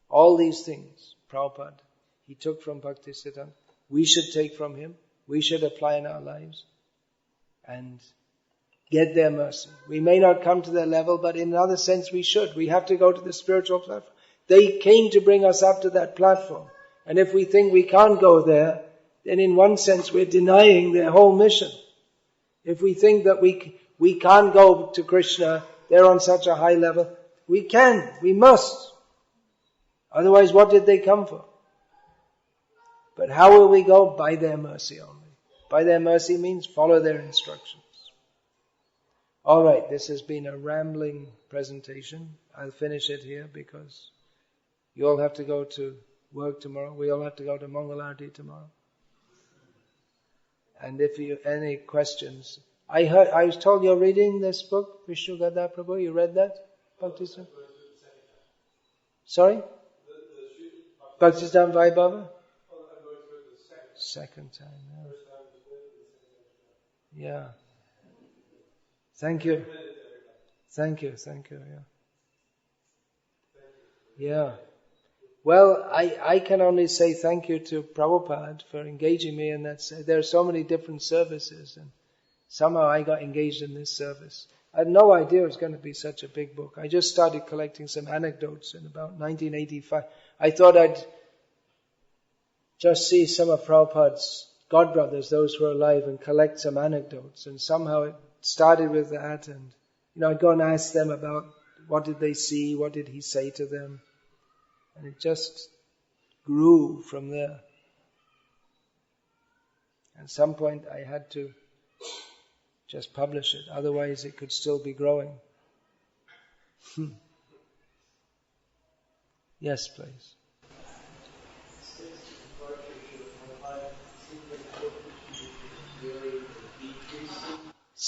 all these things, Prabhupada, he took from Bhaktisiddhanta. We should take from him. We should apply in our lives. And get their mercy. We may not come to their level, but in another sense we should. We have to go to the spiritual platform. They came to bring us up to that platform. And if we think we can't go there, then in one sense we're denying their whole mission. If we think that we can't go to Krishna, they're on such a high level, we can, we must. Otherwise what did they come for? But how will we go? By their mercy only. By their mercy means follow their instructions. All right, this has been a rambling presentation. I'll finish it here because you all have to go to work tomorrow. We all have to go to Mangalarti tomorrow. And if you any questions, I was told you're reading this book, Vishnu Gada Prabhu. You read that, Bhaktisiddhanta? Sorry, Bhaktisiddhanta Vaibhava. Second time. Yeah. Thank you. Thank you. Yeah. Well, I can only say thank you to Prabhupada for engaging me in that. There are so many different services and somehow I got engaged in this service. I had no idea it was going to be such a big book. I just started collecting some anecdotes in about 1985. I thought I'd just see some of Prabhupada's godbrothers, those who are alive, and collect some anecdotes. And somehow it started with that, and I'd go and ask them about what did they see, what did he say to them, and it just grew from there. At some point I had to just publish it, otherwise it could still be growing. Yes, please.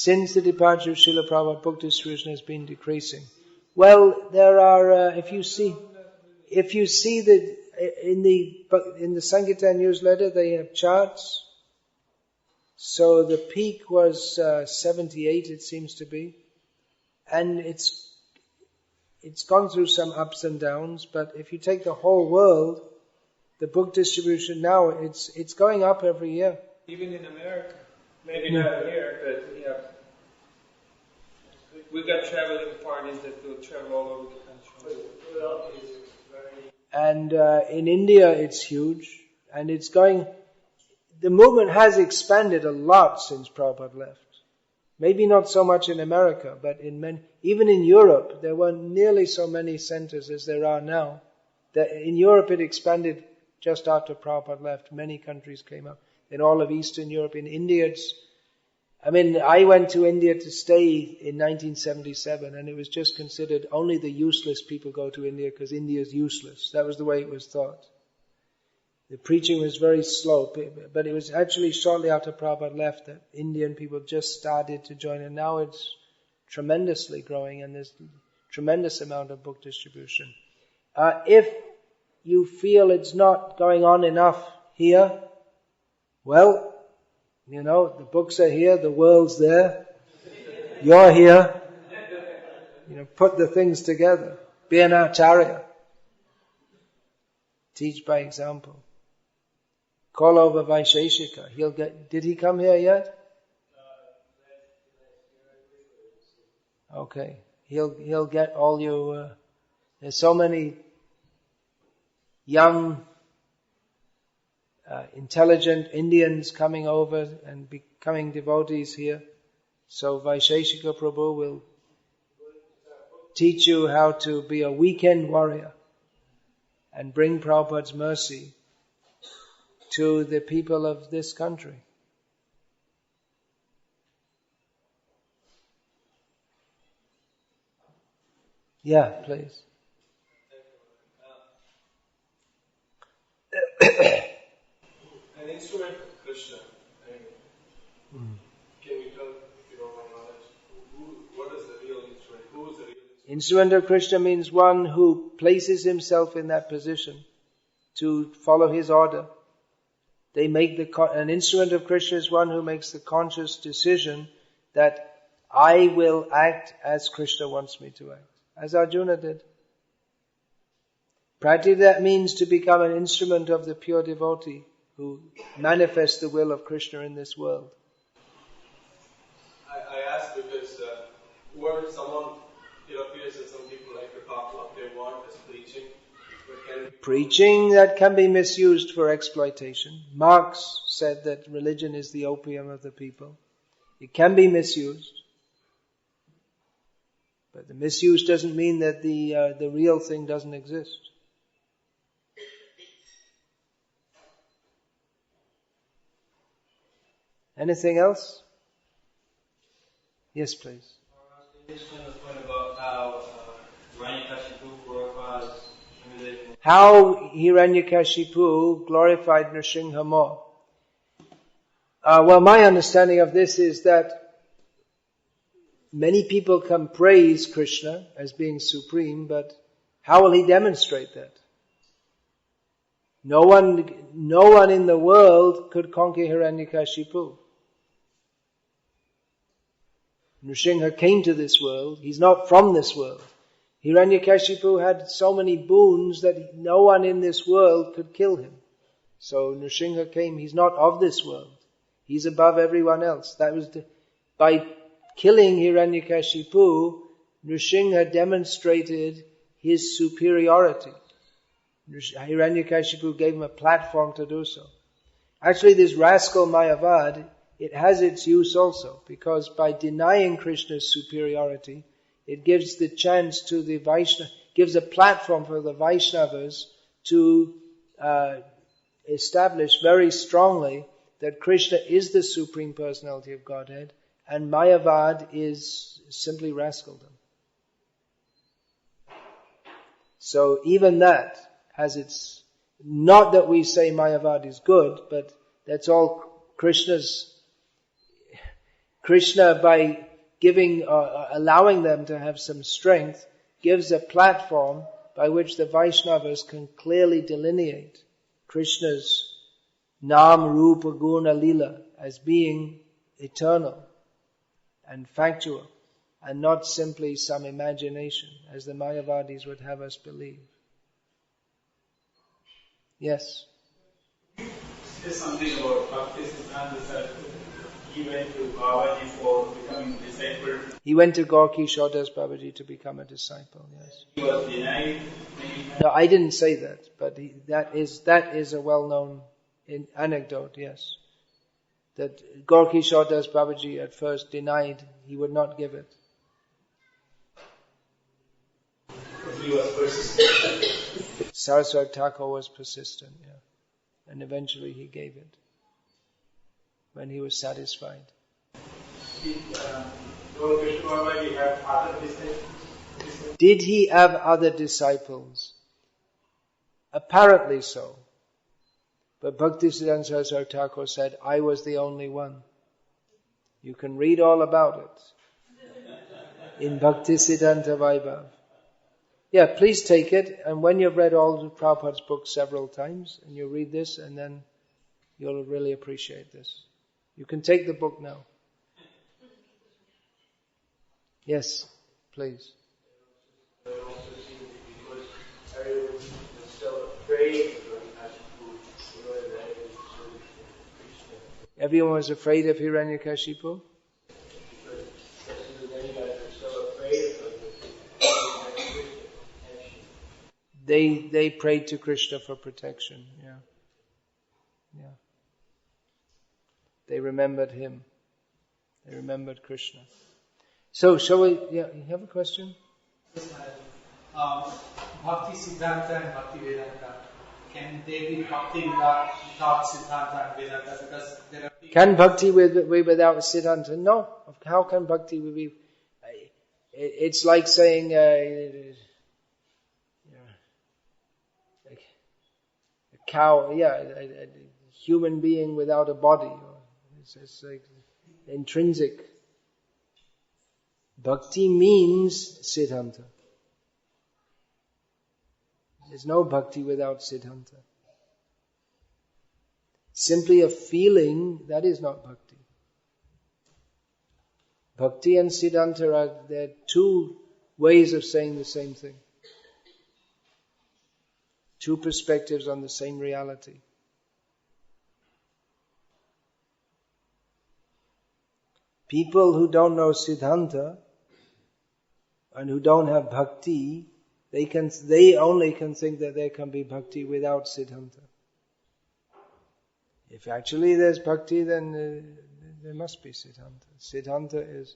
since the departure of Srila Prabhupada, book distribution has been decreasing. Well, there are, if you see that in the Sankirtan newsletter, they have charts. So the peak was 78, it seems to be. And it's gone through some ups and downs, but if you take the whole world, the book distribution now, it's going up every year. Even in America, maybe not here, but yeah. We got traveling parties that will travel all over the country. And in India it's huge, and it's going, the movement has expanded a lot since Prabhupada left. Maybe not so much in America, but even in Europe, there weren't nearly so many centers as there are now. In Europe it expanded just after Prabhupada left. Many countries came up. In all of Eastern Europe, in India, I went to India to stay in 1977, and it was just considered only the useless people go to India because India is useless. That was the way it was thought. The preaching was very slow, but it was actually shortly after Prabhupada left that Indian people just started to join, and now it's tremendously growing, and there's tremendous amount of book distribution. If you feel it's not going on enough here, well, the books are here, the world's there, you're here. Put the things together. Be an acharya. Teach by example. Call over Vaisheshika. Did he come here yet? Okay. He'll get all you, there's so many young, intelligent Indians coming over and becoming devotees here. So Vaisheshika Prabhu will teach you how to be a weekend warrior and bring Prabhupada's mercy to the people of this country. Yeah, please. An instrument of Krishna. Can you tell, if you don't mind knowledge, what is the real instrument? Who is the real instrument? Instrument of Krishna means one who places himself in that position to follow his order. An instrument of Krishna is one who makes the conscious decision that I will act as Krishna wants me to act, as Arjuna did. Practically that means to become an instrument of the pure devotee who manifests the will of Krishna in this world. I ask because what if someone, it appears that some people like to talk what they want as preaching, preaching that can be misused for exploitation. Marx said that religion is the opium of the people. It can be misused. But the misuse doesn't mean that the real thing doesn't exist. Anything else? Yes, please. Just on the point about how Hiranyakashipu glorifies how Hiranyakashipu glorified Nrsimha more. Well, my understanding of this is that many people can praise Krishna as being supreme, but how will he demonstrate that? No one in the world could conquer Hiranyakashipu. Nrsimha came to this world. He's not from this world. Hiranyakashipu had so many boons that no one in this world could kill him. So Nrsimha came, he's not of this world. He's above everyone else. By killing Hiranyakashipu, Nrsimha demonstrated his superiority. Hiranyakashipu gave him a platform to do so. Actually, this rascal Mayavad, it has its use also, because by denying Krishna's superiority, it gives the chance to the Vaishnava, gives a platform for the Vaishnavas to establish very strongly that Krishna is the Supreme Personality of Godhead, and Mayavad is simply rascaldom. So even that has its, not that we say Mayavad is good, but that's all Krishna's, Krishna, by giving, allowing them to have some strength, gives a platform by which the Vaishnavas can clearly delineate Krishna's Nam, Rupa, Guna, Lila as being eternal and factual and not simply some imagination as the Mayavadis would have us believe. Yes? Say something about Bhaktisiddhanta that he went to Babaji for becoming a disciple. He went to Gorky Shodas Babaji to become a disciple, yes. He was denied many times. No, I didn't say that, but that is a well-known anecdote, yes. That Gorky Shodas Babaji at first denied, he would not give it. He was persistent. Saraswati Thakur was persistent, yeah. And eventually he gave it when he was satisfied. Did Lord Krishna Babaji have other disciples? Did he have other disciples? Apparently so. But Bhaktisiddhanta Saraswati Thakur said, I was the only one. You can read all about it in Bhaktisiddhanta Vaibhav. Yeah, please take it, and when you've read all of Prabhupada's books several times, and you read this, and then you'll really appreciate this. You can take the book now. Yes, please. Everyone was afraid of Hiranyakashipu? They prayed to Krishna for protection. Yeah. They remembered him. They remembered Krishna. So, shall we? Yeah, you have a question? Yes, madam. Bhaktisiddhanta and Bhaktivedanta. Can they be Bhakti without Siddhanta and Vedanta? Because there are people. Can Bhakti be without Siddhanta? No. How can Bhakti be? It's like saying a cow, a human being without a body. It's like intrinsic. Bhakti means Siddhanta. There's no Bhakti without Siddhanta. Simply a feeling, that is not Bhakti. Bhakti and Siddhanta they're two ways of saying the same thing. Two perspectives on the same reality. People who don't know Siddhanta and who don't have Bhakti, they only can think that there can be Bhakti without Siddhanta. If actually there's Bhakti, then there must be Siddhanta. Siddhanta is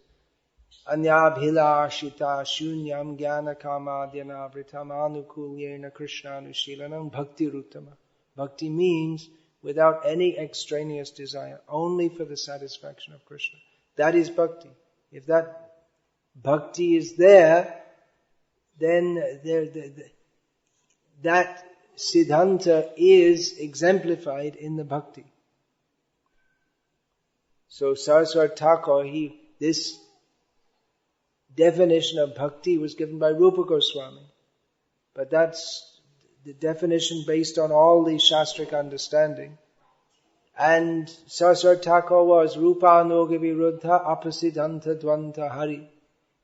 Anyabhilashita shunyam jnana kamadhyana vritam anukulyena krishnanushilanam bhakti ruttama. Bhakti means without any extraneous desire, only for the satisfaction of Krishna. That is Bhakti. If that Bhakti is there, then that Siddhanta is exemplified in the Bhakti. So Saraswati Thakur, this definition of Bhakti was given by Rupa Goswami. But that's the definition based on all the Shastric understanding. And Saraswati Thakur was Rupa Anoga Viruddha Apasiddhanta Dvanta Hari.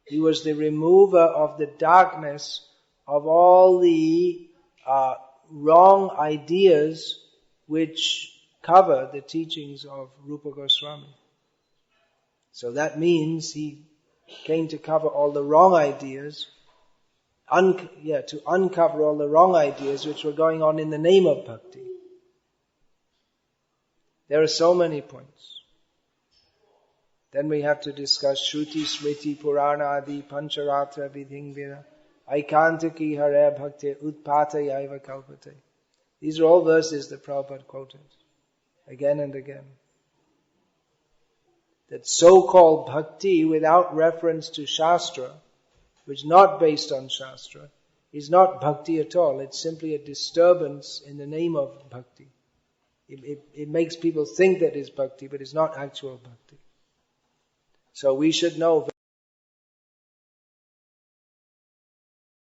He was the remover of the darkness of all the wrong ideas which cover the teachings of Rupa Goswami. So that means he came to cover all the wrong ideas, to uncover all the wrong ideas which were going on in the name of Bhakti. There are so many points. Then we have to discuss Shruti, Smriti, Purana, Adi, Pancharatra, Vidhinvira, Aikantaki, Hare, Bhakti, Utpata, Yaiva, Kalpate. These are all verses that Prabhupada quoted again and again. That so-called bhakti without reference to Shastra, which is not based on Shastra, is not bhakti at all. It's simply a disturbance in the name of bhakti. It makes people think that it's bhakti, but it's not actual bhakti. So we should know